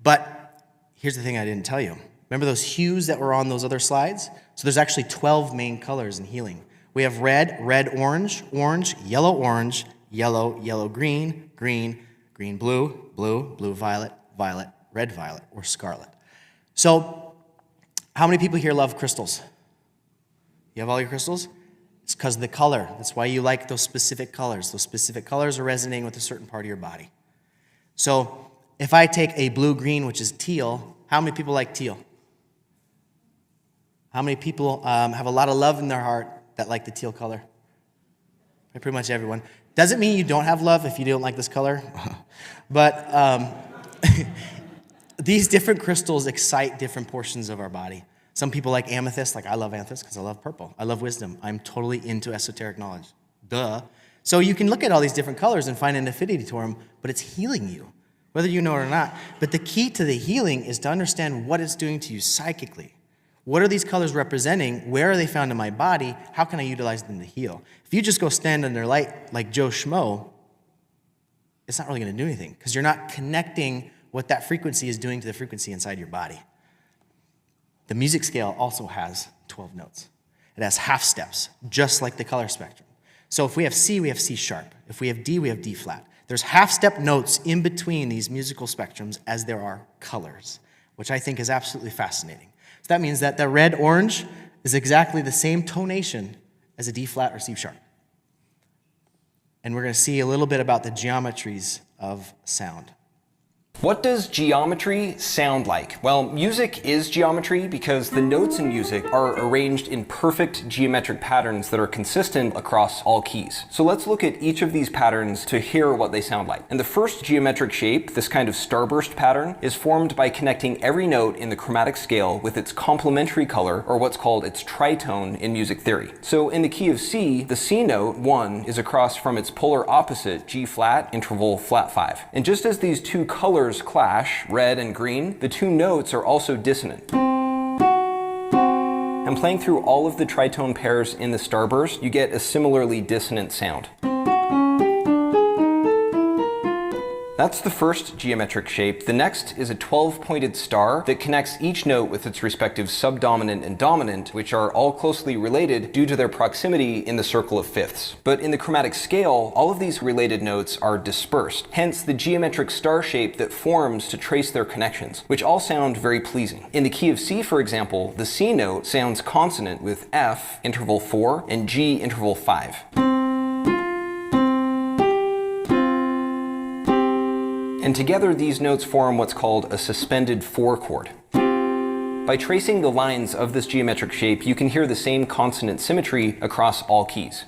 But here's the thing I didn't tell you. Remember those hues that were on those other slides? So there's actually 12 main colors in healing. We have red, red-orange, orange, yellow-orange, yellow, yellow-green, green, green-blue, blue, blue-violet, violet, red-violet, or scarlet. So how many people here love crystals? You have all your crystals? It's because of the color. That's why you like those specific colors. Those specific colors are resonating with a certain part of your body. So if I take a blue-green, which is teal, how many people like teal? How many people have a lot of love in their heart that like the teal color? Pretty much everyone. Doesn't mean you don't have love if you don't like this color. But these different crystals excite different portions of our body. Some people like amethyst, like I love amethyst because I love purple. I love wisdom. I'm totally into esoteric knowledge. Duh. So you can look at all these different colors and find an affinity to them, but it's healing you, whether you know it or not. But the key to the healing is to understand what it's doing to you psychically. What are these colors representing? Where are they found in my body? How can I utilize them to heal? If you just go stand under light like Joe Schmo, it's not really going to do anything because you're not connecting what that frequency is doing to the frequency inside your body. The music scale also has 12 notes. It has half steps, just like the color spectrum. So if we have C, we have C sharp. If we have D, we have D flat. There's half step notes in between these musical spectrums as there are colors, which I think is absolutely fascinating. So that means that the red-orange is exactly the same tonation as a D flat or C sharp. And we're going to see a little bit about the geometries of sound. What does geometry sound like? Well, music is geometry because the notes in music are arranged in perfect geometric patterns that are consistent across all keys. So let's look at each of these patterns to hear what they sound like. And the first geometric shape, this kind of starburst pattern, is formed by connecting every note in the chromatic scale with its complementary color, or what's called its tritone in music theory. So in the key of C, the C note, 1, is across from its polar opposite, G flat, interval flat 5. And just as these two colors clash, red and green, the two notes are also dissonant. And playing through all of the tritone pairs in the starburst, you get a similarly dissonant sound. That's the first geometric shape. The next is a 12-pointed star that connects each note with its respective subdominant and dominant, which are all closely related due to their proximity in the circle of fifths. But in the chromatic scale, all of these related notes are dispersed, hence the geometric star shape that forms to trace their connections, which all sound very pleasing. In the key of C, for example, the C note sounds consonant with F, interval 4, and G, interval 5. And together these notes form what's called a suspended 4 chord. By tracing the lines of this geometric shape, you can hear the same consonant symmetry across all keys.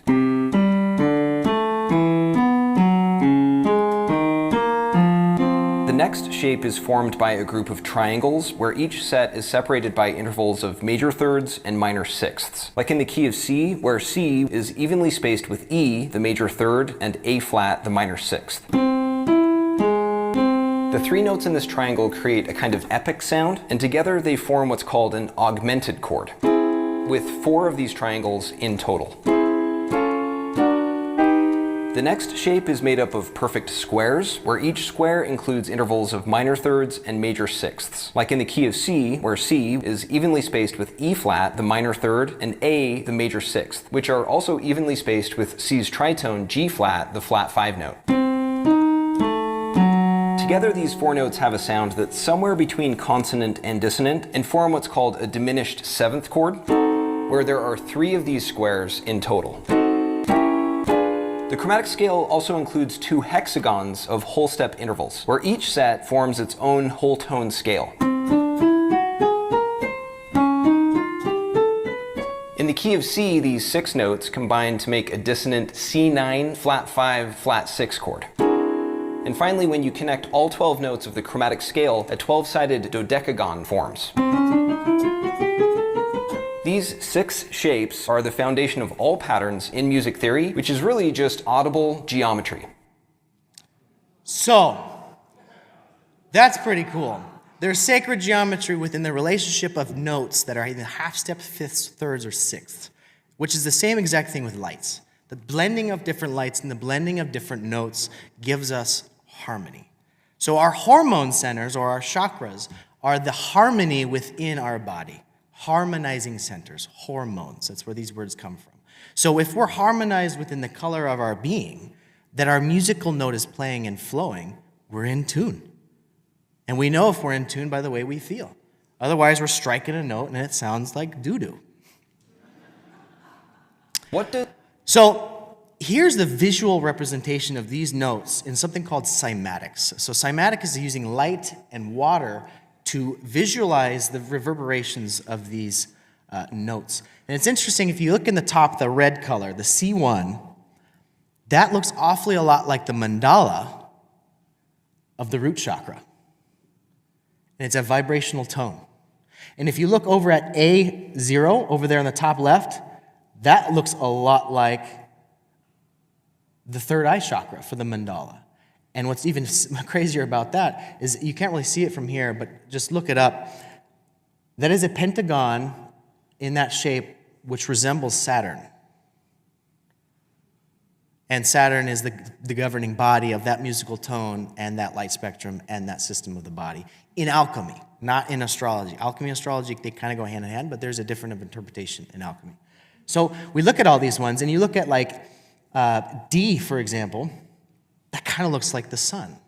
The next shape is formed by a group of triangles where each set is separated by intervals of major thirds and minor sixths. Like in the key of C, where C is evenly spaced with E, the major third, and A flat, the minor sixth. The three notes in this triangle create a kind of epic sound, and together they form what's called an augmented chord, with 4 of these triangles in total. The next shape is made up of perfect squares, where each square includes intervals of minor thirds and major sixths. Like in the key of C, where C is evenly spaced with E flat, the minor third, and A, the major sixth, which are also evenly spaced with C's tritone G flat, the flat 5 note. Together, these 4 notes have a sound that's somewhere between consonant and dissonant and form what's called a diminished 7th chord, where there are 3 of these squares in total. The chromatic scale also includes 2 hexagons of whole step intervals, where each set forms its own whole tone scale. In the key of C, these 6 notes combine to make a dissonant C9, flat 5, flat 6 chord. And finally, when you connect all 12 notes of the chromatic scale, a 12-sided dodecagon forms. These 6 shapes are the foundation of all patterns in music theory, which is really just audible geometry. So, that's pretty cool. There's sacred geometry within the relationship of notes that are either half step, fifths, thirds, or sixths, which is the same exact thing with lights. The blending of different lights and the blending of different notes gives us harmony. So our hormone centers, or our chakras, are the harmony within our body. Harmonizing centers, hormones, that's where these words come from. So if we're harmonized within the color of our being, that our musical note is playing and flowing, we're in tune. And we know if we're in tune by the way we feel. Otherwise, we're striking a note and it sounds like doo-doo. So here's the visual representation of these notes in something called cymatics. So cymatic is using light and water to visualize the reverberations of these notes. And it's interesting, if you look in the top, the red color, the C1, that looks awfully a lot like the mandala of the root chakra. And it's a vibrational tone. And if you look over at A0, over there on the top left, that looks a lot like the third eye chakra for the mandala. And what's even crazier about that is you can't really see it from here, but just look it up. That is a pentagon in that shape which resembles Saturn. And Saturn is the governing body of that musical tone and that light spectrum and that system of the body. In alchemy, not in astrology. Alchemy and astrology, they kind of go hand in hand, but there's a different interpretation in alchemy. So we look at all these ones, and you look at like D, for example, that kind of looks like the sun.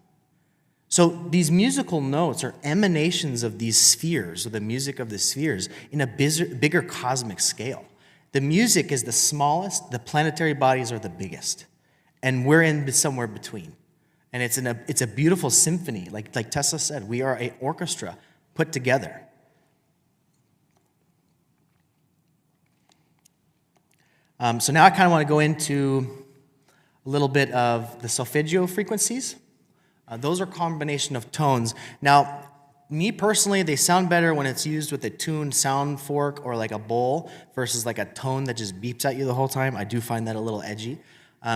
So these musical notes are emanations of these spheres, or the music of the spheres, in a bigger cosmic scale. The music is the smallest, the planetary bodies are the biggest, and we're in somewhere between. And it's a beautiful symphony. Like Tesla said, we are an orchestra put together. So now I kind of want to go into a little bit of the solfeggio frequencies. Those are a combination of tones. Now, me personally, they sound better when it's used with a tuned sound fork or like a bowl versus like a tone that just beeps at you the whole time. I do find that a little edgy.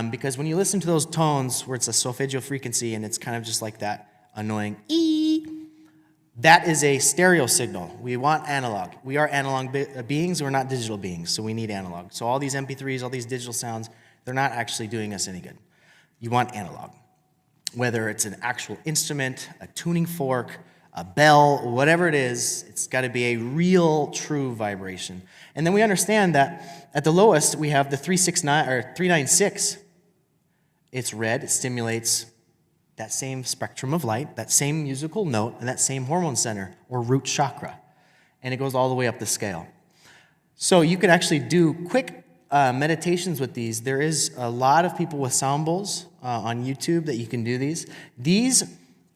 Because when you listen to those tones where it's a solfeggio frequency and it's kind of just like that annoying ee, that is a stereo signal. We want analog. We are analog beings, we're not digital beings, so we need analog. So all these MP3s, all these digital sounds, they're not actually doing us any good. You want analog. whether it's an actual instrument, a tuning fork, a bell, whatever it is, it's got to be a real, true vibration. And then we understand that at the lowest, we have the 369 or 396. It's red, it stimulates that same spectrum of light, that same musical note, and that same hormone center or root chakra. And it goes all the way up the scale. So you can actually do quick meditations with these. There is a lot of people with sound bowls on YouTube that you can do these. These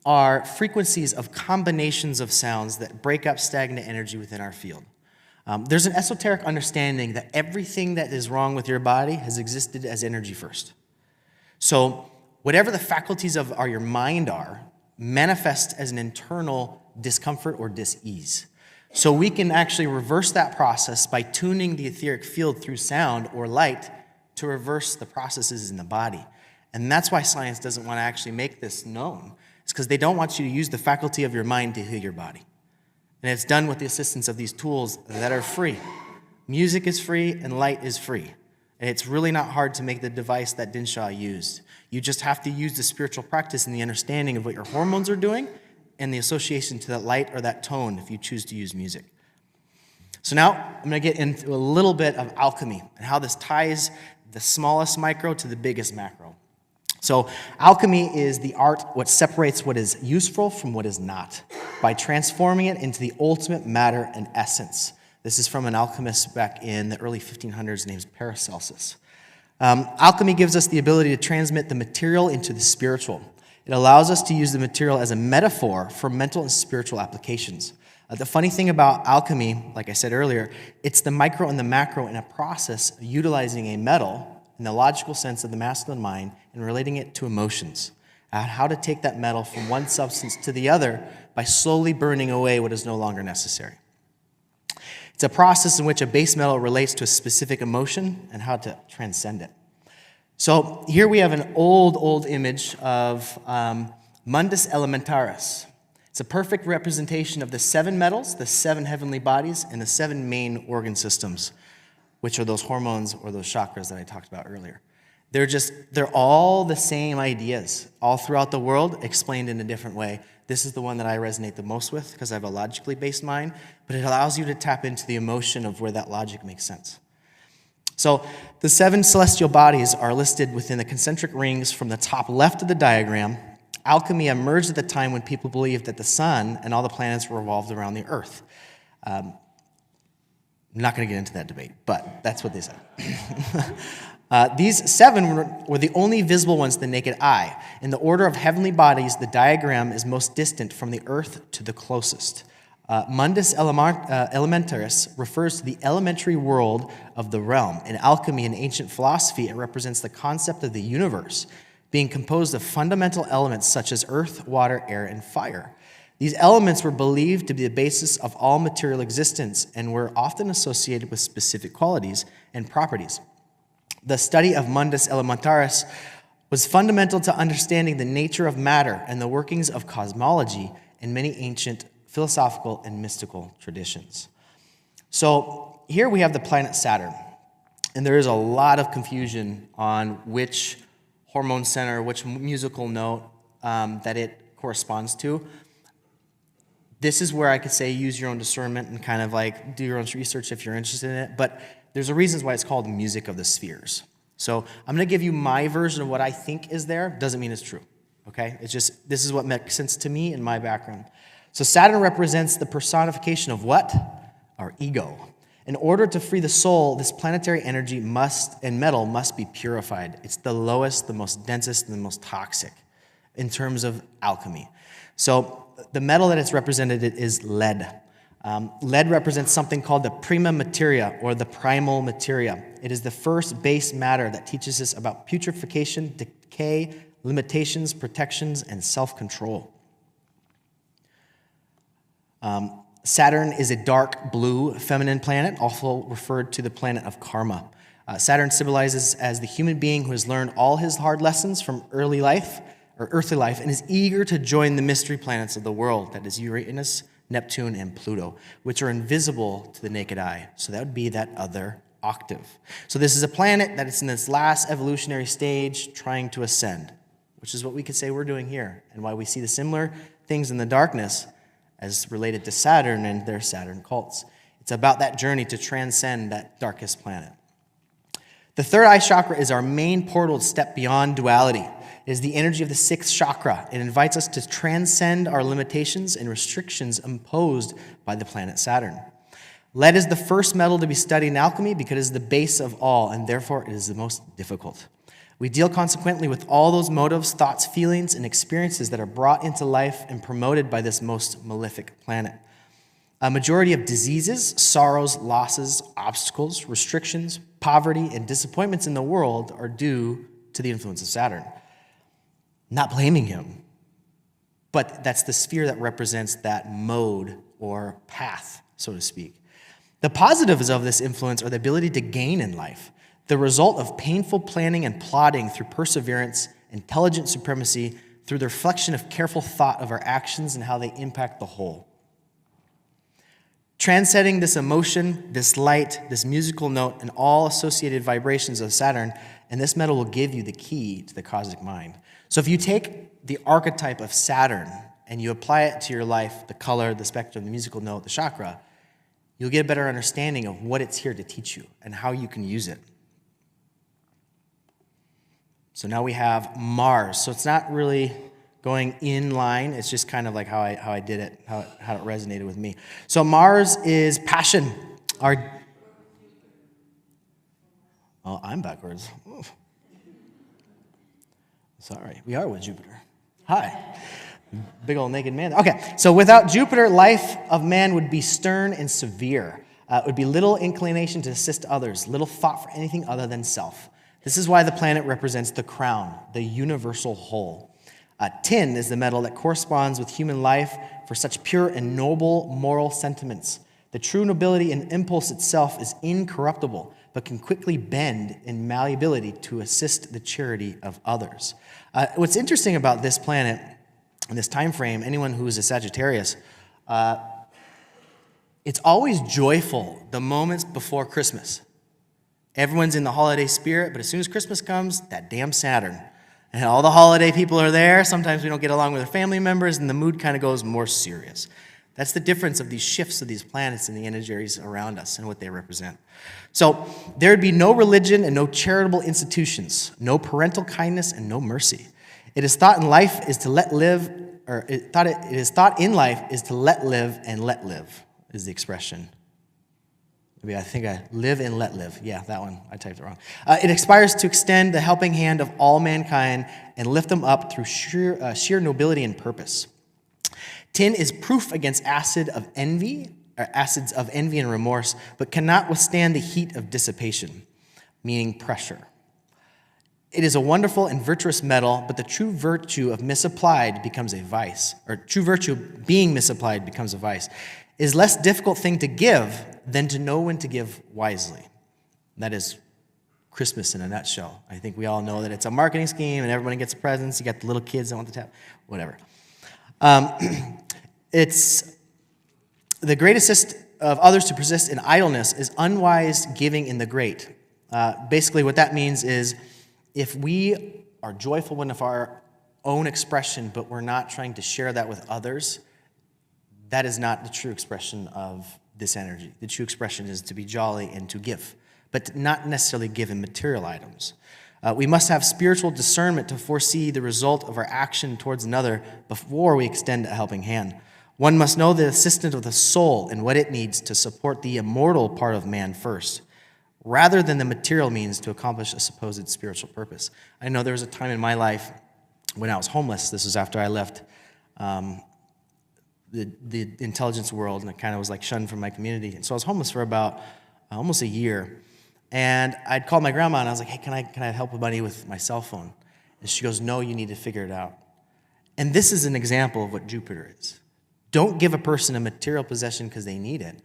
are frequencies of combinations of sounds that break up stagnant energy within our field. There's an esoteric understanding that everything that is wrong with your body has existed as energy first. So whatever the faculties of your mind are, manifest as an internal discomfort or dis-ease. So we can actually reverse that process by tuning the etheric field through sound or light to reverse the processes in the body. And that's why science doesn't want to actually make this known. It's because they don't want you to use the faculty of your mind to heal your body. And it's done with the assistance of these tools that are free. Music is free and light is free. And it's really not hard to make the device that Dinshaw used. You just have to use the spiritual practice and the understanding of what your hormones are doing and the association to that light or that tone if you choose to use music. So now I'm going to get into a little bit of alchemy and how this ties the smallest micro to the biggest macro. So alchemy is the art what separates what is useful from what is not by transforming it into the ultimate matter and essence. This is from an alchemist back in the early 1500s named Paracelsus. Alchemy gives us the ability to transmit the material into the spiritual. It allows us to use the material as a metaphor for mental and spiritual applications. The funny thing about alchemy, like I said earlier, it's the micro and the macro in a process of utilizing a metal in the logical sense of the masculine mind and relating it to emotions. How to take that metal from one substance to the other by slowly burning away what is no longer necessary. It's a process in which a base metal relates to a specific emotion and how to transcend it. So here we have an old image of Mundus Elementaris. It's a perfect representation of the 7 metals, the 7 heavenly bodies, and the 7 main organ systems, which are those hormones or those chakras that I talked about earlier. They're all the same ideas, all throughout the world, explained in a different way. This is the one that I resonate the most with because I have a logically based mind, but it allows you to tap into the emotion of where that logic makes sense. So the 7 celestial bodies are listed within the concentric rings from the top left of the diagram. Alchemy emerged at the time when people believed that the sun and all the planets revolved around the earth. I'm not going to get into that debate, but that's what they said. These 7 were the only visible ones to the naked eye. In the order of heavenly bodies, the diagram is most distant from the earth to the closest. Mundus Elementaris refers to the elementary world of the realm. In alchemy and ancient philosophy, it represents the concept of the universe being composed of fundamental elements such as earth, water, air, and fire. These elements were believed to be the basis of all material existence and were often associated with specific qualities and properties. The study of Mundus Elementaris was fundamental to understanding the nature of matter and the workings of cosmology in many ancient philosophical and mystical traditions. So here we have the planet Saturn, and there is a lot of confusion on which hormone center, which musical note that it corresponds to. This is where I could say use your own discernment and kind of like do your own research if you're interested in it, but there's a reason why it's called music of the spheres. So I'm going to give you my version of what I think is there. Doesn't mean it's true, okay? It's just, this is what makes sense to me in my background. So Saturn represents the personification of what? Our ego. In order to free the soul, this planetary energy and metal must be purified. It's the lowest, the most densest, and the most toxic in terms of alchemy. So the metal that it's represented is lead. Lead represents something called the prima materia, or the primal materia. It is the first base matter that teaches us about putrefaction, decay, limitations, protections, and self-control. Saturn is a dark blue feminine planet, also referred to the planet of karma. Saturn symbolizes as the human being who has learned all his hard lessons from earthly life, and is eager to join the mystery planets of the world, that is Uranus, Neptune, and Pluto, which are invisible to the naked eye. So that would be that other octave. So this is a planet that is in its last evolutionary stage trying to ascend. which is what we could say we're doing here, and why we see the similar things in the darkness as related to Saturn and their Saturn cults. It's about that journey to transcend that darkest planet. The third eye chakra is our main portal to step beyond duality. It is the energy of the sixth chakra. It invites us to transcend our limitations and restrictions imposed by the planet Saturn. Lead is the first metal to be studied in alchemy because it is the base of all, and therefore it is the most difficult. We deal consequently with all those motives, thoughts, feelings, and experiences that are brought into life and promoted by this most malefic planet. A majority of diseases, sorrows, losses, obstacles, restrictions, poverty, and disappointments in the world are due to the influence of Saturn. Not blaming him, but that's the sphere that represents that mode or path, so to speak. The positives of this influence are the ability to gain in life, the result of painful planning and plotting through perseverance, intelligent supremacy, through the reflection of careful thought of our actions and how they impact the whole. Transcending this emotion, this light, this musical note, and all associated vibrations of Saturn, and this metal will give you the key to the cosmic mind. So if you take the archetype of Saturn and you apply it to your life, the color, the spectrum, the musical note, the chakra, you'll get a better understanding of what it's here to teach you and how you can use it. So now we have Mars. So it's not really going in line. It's just kind of like how I did it, how it resonated with me. So Mars is passion. Oh, I'm backwards. Oof. Sorry, we are with Jupiter. Hi. Big old naked man. Okay, so without Jupiter, life of man would be stern and severe. It would be little inclination to assist others, little thought for anything other than self. This is why the planet represents the crown, the universal whole. Tin is the metal that corresponds with human life for such pure and noble moral sentiments. The true nobility and impulse itself is incorruptible, but can quickly bend in malleability to assist the charity of others. What's interesting about this planet and this time frame, anyone who is a Sagittarius, it's always joyful the moments before Christmas. Everyone's in the holiday spirit, but as soon as Christmas comes, that damn Saturn. And all the holiday people are there. Sometimes we don't get along with our family members, and the mood kind of goes more serious. That's the difference of these shifts of these planets and the energies around us and what they represent. So there would be no religion and no charitable institutions, no parental kindness and no mercy. It is thought in life is to let live, or it is thought in life is to let live and let live, is the expression. Maybe I think I live and let live. Yeah, that one. I typed it wrong. It aspires to extend the helping hand of all mankind and lift them up through sheer nobility and purpose. Tin is proof against acids of envy and remorse, but cannot withstand the heat of dissipation, meaning pressure. It is a wonderful and virtuous metal, but the true virtue of misapplied becomes a vice, or true virtue being misapplied becomes a vice. It is a less difficult thing to give than to know when to give wisely. That is Christmas in a nutshell. I think we all know that it's a marketing scheme and everybody gets presents. You got the little kids that want the tap, whatever. It's the great assist of others to persist in idleness is unwise giving in the great. Basically what that means is if we are joyful in our own expression, but we're not trying to share that with others, that is not the true expression of this energy. The true expression is to be jolly and to give, but not necessarily give in material items. We must have spiritual discernment to foresee the result of our action towards another before we extend a helping hand. One must know the assistant of the soul and what it needs to support the immortal part of man first, rather than the material means to accomplish a supposed spiritual purpose. I know there was a time in my life when I was homeless. This was after I left the intelligence world, and I kind of was like shunned from my community. And so I was homeless for about almost a year. And I'd called my grandma, and I was like, hey, can I help with money with my cell phone? And she goes, no, you need to figure it out. And this is an example of what Jupiter is. Don't give a person a material possession because they need it.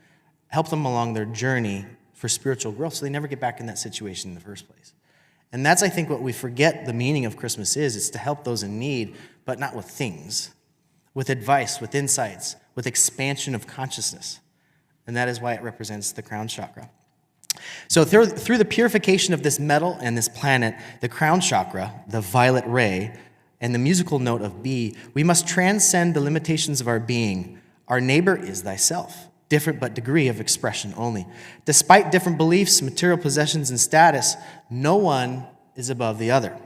Help them along their journey for spiritual growth so they never get back in that situation in the first place. And that's, I think, what we forget the meaning of Christmas is. It's to help those in need, but not with things. With advice, with insights, with expansion of consciousness. And that is why it represents the crown chakra. So through the purification of this metal and this planet, the crown chakra, the violet ray, and the musical note of B, we must transcend the limitations of our being. Our neighbor is thyself, different but degree of expression only. Despite different beliefs, material possessions, and status, no one is above the other.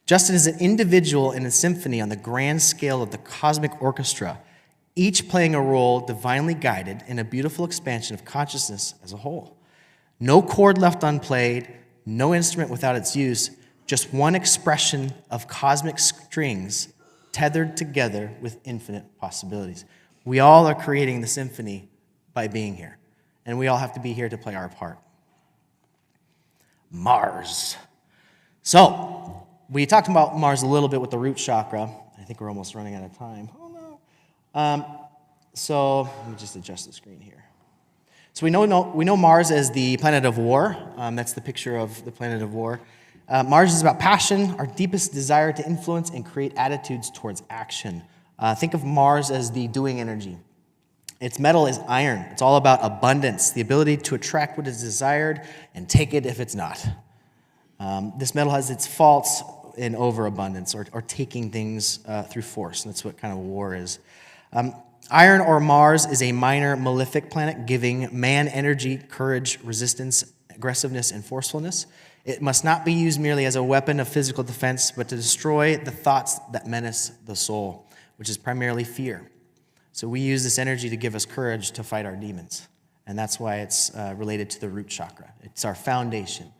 Just as an individual in a symphony on the grand scale of the cosmic orchestra, each playing a role divinely guided in a beautiful expansion of consciousness as a whole. No chord left unplayed, no instrument without its use, just one expression of cosmic strings tethered together with infinite possibilities. We all are creating the symphony by being here, and we all have to be here to play our part. Mars. So, we talked about Mars a little bit with the root chakra. I think we're almost running out of time. Oh no. So let me just adjust the screen here. So we know Mars as the planet of war. That's the picture of the planet of war. Mars is about passion, our deepest desire to influence and create attitudes towards action. Think of Mars as the doing energy. Its metal is iron. It's all about abundance, the ability to attract what is desired and take it if it's not. This metal has its faults in overabundance or taking things through force. And that's what kind of war is. Iron or Mars is a minor malefic planet giving man energy, courage, resistance, aggressiveness, and forcefulness. It must not be used merely as a weapon of physical defense, but to destroy the thoughts that menace the soul, which is primarily fear. So we use this energy to give us courage to fight our demons. And that's why it's related to the root chakra. It's our foundation.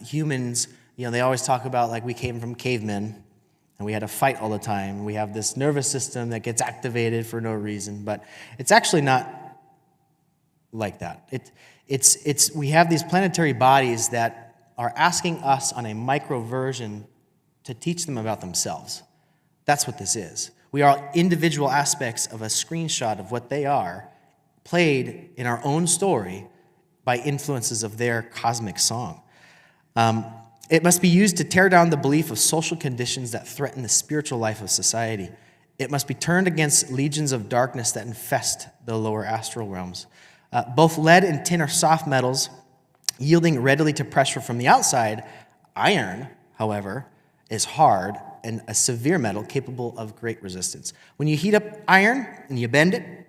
Humans, they always talk about like we came from cavemen and we had to fight all the time. We have this nervous system that gets activated for no reason, but it's actually not like that. We have these planetary bodies that are asking us on a micro version to teach them about themselves. That's what this is. We are individual aspects of a screenshot of what they are, played in our own story by influences of their cosmic song. It must be used to tear down the belief of social conditions that threaten the spiritual life of society. It must be turned against legions of darkness that infest the lower astral realms. Both lead and tin are soft metals, yielding readily to pressure from the outside. Iron, however, is hard and a severe metal capable of great resistance. When you heat up iron and you bend it,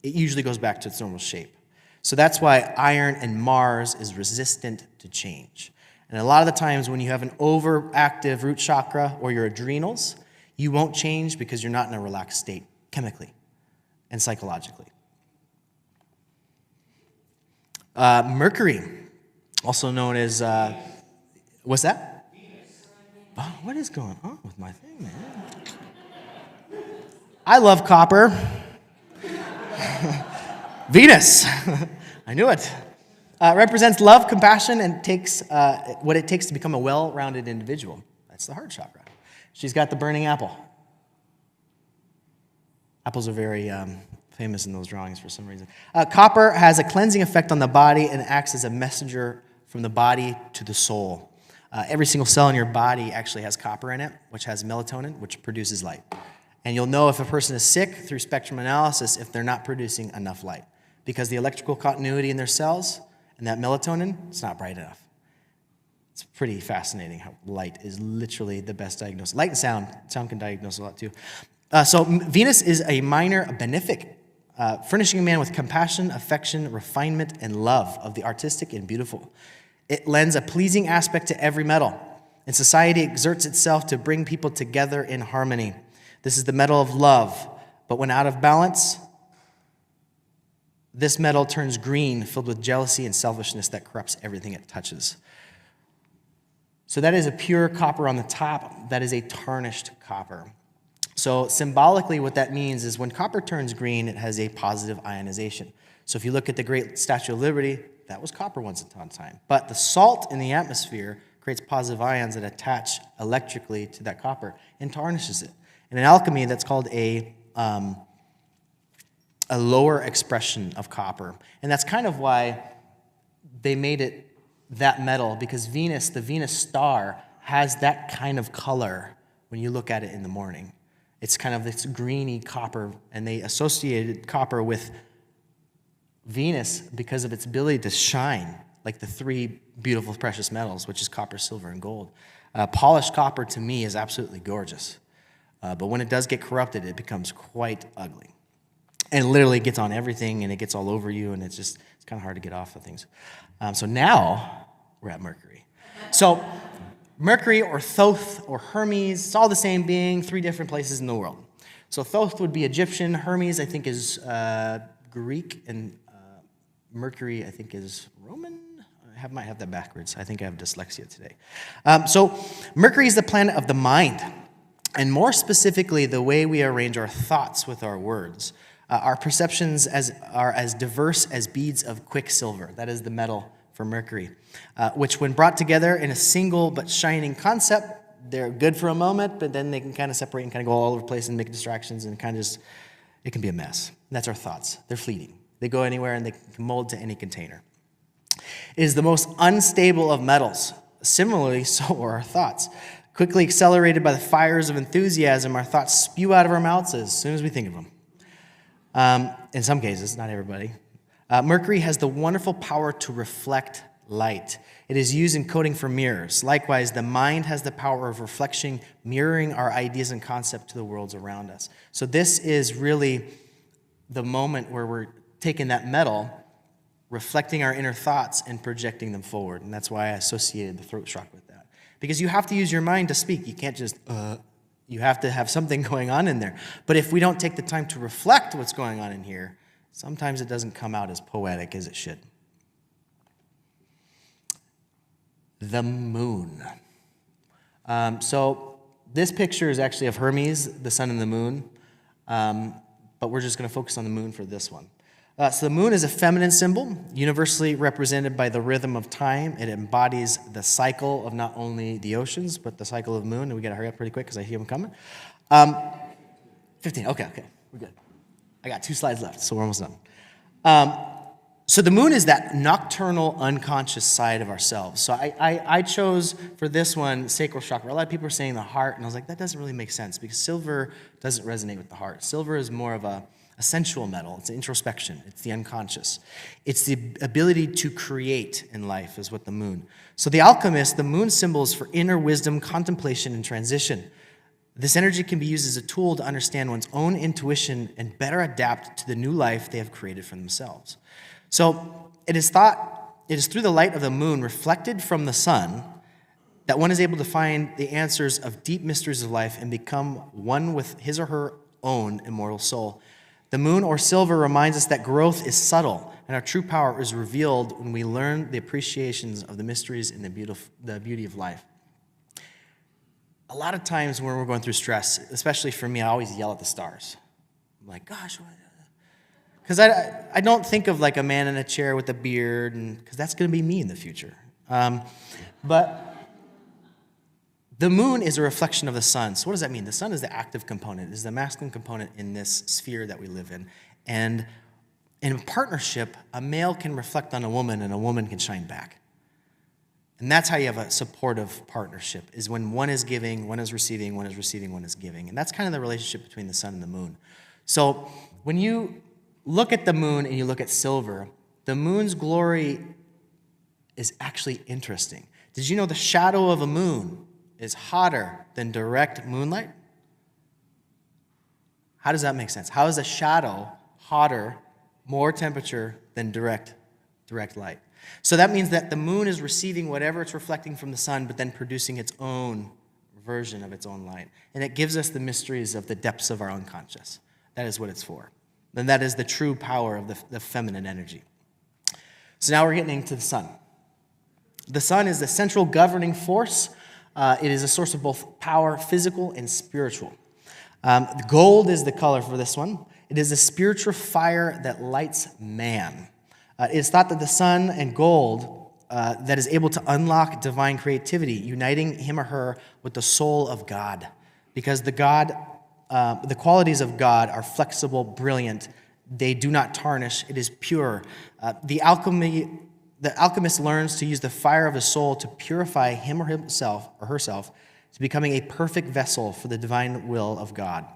it usually goes back to its normal shape. So that's why iron and Mars is resistant to change. And a lot of the times when you have an overactive root chakra or your adrenals, you won't change because you're not in a relaxed state chemically and psychologically. Mercury, also known as, what's that? Oh, what is going on with my thing, man? I love copper. Venus, I knew it. Represents love, compassion, and takes what it takes to become a well-rounded individual. That's the heart chakra. She's got the burning apple. Apples are very famous in those drawings for some reason. Copper has a cleansing effect on the body and acts as a messenger from the body to the soul. Every single cell in your body actually has copper in it, which has melatonin, which produces light. And you'll know if a person is sick through spectrum analysis if they're not producing enough light, because the electrical continuity in their cells and that melatonin, it's not bright enough. It's pretty fascinating how light is literally the best diagnosis. Light and sound. Sound can diagnose a lot too. So Venus is a minor benefic, furnishing a man with compassion, affection, refinement, and love of the artistic and beautiful. It lends a pleasing aspect to every metal, and society exerts itself to bring people together in harmony. This is the metal of love, but when out of balance, this metal turns green, filled with jealousy and selfishness that corrupts everything it touches. So that is a pure copper on the top. That is a tarnished copper. So symbolically, what that means is when copper turns green, it has a positive ionization. So if you look at the great Statue of Liberty, that was copper once upon a time. But the salt in the atmosphere creates positive ions that attach electrically to that copper and tarnishes it. And in alchemy, that's called a lower expression of copper. And that's kind of why they made it that metal, because Venus, the Venus star, has that kind of color when you look at it in the morning. It's kind of this greeny copper, and they associated copper with Venus because of its ability to shine like the three beautiful precious metals, which is copper, silver, and gold. Polished copper, to me, is absolutely gorgeous. But when it does get corrupted, it becomes quite ugly. And it literally gets on everything, and it gets all over you, and it's kind of hard to get off of things. So now we're at Mercury. So Mercury or Thoth or Hermes, it's all the same being, 3 different places in the world. So Thoth would be Egyptian, Hermes I think is Greek, and Mercury I think is Roman. I might have that backwards. I think I have dyslexia today. So Mercury is the planet of the mind, and more specifically, the way we arrange our thoughts with our words. Our perceptions are as diverse as beads of quicksilver. That is the metal for Mercury, which when brought together in a single but shining concept, they're good for a moment, but then they can kind of separate and kind of go all over the place and make distractions, and it can be a mess. And that's our thoughts. They're fleeting. They go anywhere, and they can mold to any container. It is the most unstable of metals. Similarly, so are our thoughts. Quickly accelerated by the fires of enthusiasm, our thoughts spew out of our mouths as soon as we think of them. In some cases, not everybody. Mercury has the wonderful power to reflect light. It is used in coding for mirrors. Likewise, the mind has the power of reflection, mirroring our ideas and concepts to the worlds around us. So this is really the moment where we're taking that metal, reflecting our inner thoughts, and projecting them forward. And that's why I associated the throat chakra with that. Because you have to use your mind to speak. You can't just, you have to have something going on in there. But if we don't take the time to reflect what's going on in here, sometimes it doesn't come out as poetic as it should. The moon. So this picture is actually of Hermes, the sun and the moon. But we're just going to focus on the moon for this one. So the moon is a feminine symbol, universally represented by the rhythm of time. It embodies the cycle of not only the oceans, but the cycle of the moon. And we got to hurry up pretty quick because I hear them coming. 15, okay, we're good. I got 2 slides left, so we're almost done. So the moon is that nocturnal, unconscious side of ourselves. So I chose for this one, sacral chakra. A lot of people are saying the heart, and I was like, that doesn't really make sense because silver doesn't resonate with the heart. Silver is more of a sensual metal. It's introspection. It's the unconscious. It's the ability to create in life is what the moon. So the alchemist, the moon symbol is for inner wisdom, contemplation, and transition. This energy can be used as a tool to understand one's own intuition and better adapt to the new life they have created for themselves. So it is through the light of the moon reflected from the sun that one is able to find the answers of deep mysteries of life and become one with his or her own immortal soul. The moon or silver reminds us that growth is subtle and our true power is revealed when we learn the appreciations of the mysteries and the beauty of life. A lot of times when we're going through stress, especially for me, I always yell at the stars. I'm like, gosh, because I don't think of like a man in a chair with a beard, because that's going to be me in the future. But the moon is a reflection of the sun. So what does that mean? The sun is the active component, is the masculine component in this sphere that we live in. And in partnership, a male can reflect on a woman and a woman can shine back. And that's how you have a supportive partnership, is when one is giving, one is receiving, one is receiving, one is giving. And that's kind of the relationship between the sun and the moon. So when you look at the moon and you look at silver, the moon's glory is actually interesting. Did you know the shadow of a moon is hotter than direct moonlight? How does that make sense? How is a shadow hotter, more temperature than direct light? So that means that the moon is receiving whatever it's reflecting from the sun, but then producing its own version of its own light. And it gives us the mysteries of the depths of our unconscious. That is what it's for. And that is the true power of the feminine energy. So now we're getting into the sun. The sun is the central governing force. It is a source of both power, physical and spiritual. Gold is the color for this one. It is a spiritual fire that lights man. It is thought that the sun and gold that is able to unlock divine creativity, uniting him or her with the soul of God. Because the qualities of God are flexible, brilliant. They do not tarnish. It is pure. The alchemist learns to use the fire of his soul to purify him or himself or herself to becoming a perfect vessel for the divine will of God.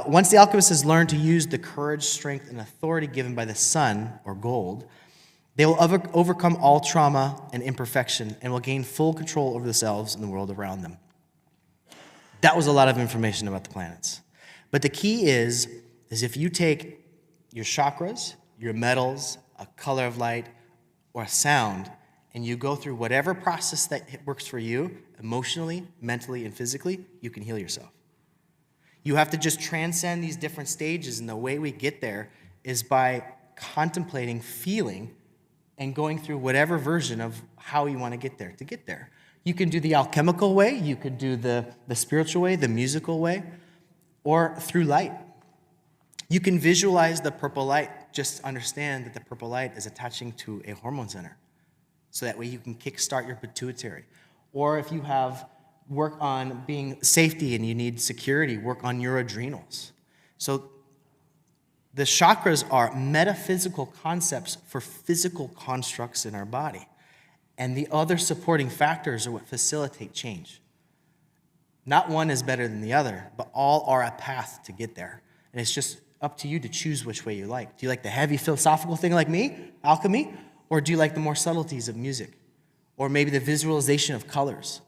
Once the alchemist has learned to use the courage, strength, and authority given by the sun, or gold, they will overcome all trauma and imperfection and will gain full control over themselves and the world around them. That was a lot of information about the planets. But the key is if you take your chakras, your metals, a color of light, or a sound, and you go through whatever process that works for you, emotionally, mentally, and physically, you can heal yourself. You have to just transcend these different stages, and the way we get there is by contemplating, feeling, and going through whatever version of how you want to get there to get there. You can do the alchemical way, you could do the spiritual way, the musical way, or through light. You can visualize the purple light. Just understand that the purple light is attaching to a hormone center. So that way you can kickstart your pituitary. Or if you have work on being safety and you need security, work on your adrenals. So the chakras are metaphysical concepts for physical constructs in our body. And the other supporting factors are what facilitate change. Not one is better than the other, but all are a path to get there. And it's just up to you to choose which way you like. Do you like the heavy philosophical thing like me, alchemy? Or do you like the more subtleties of music? Or maybe the visualization of colors?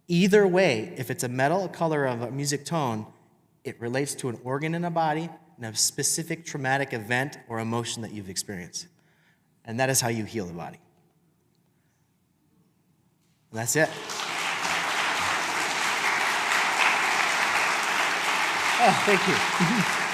Either way, if it's a metal, a color of a music tone, it relates to an organ in a body and a specific traumatic event or emotion that you've experienced. And that is how you heal the body. And that's it. Oh, thank you.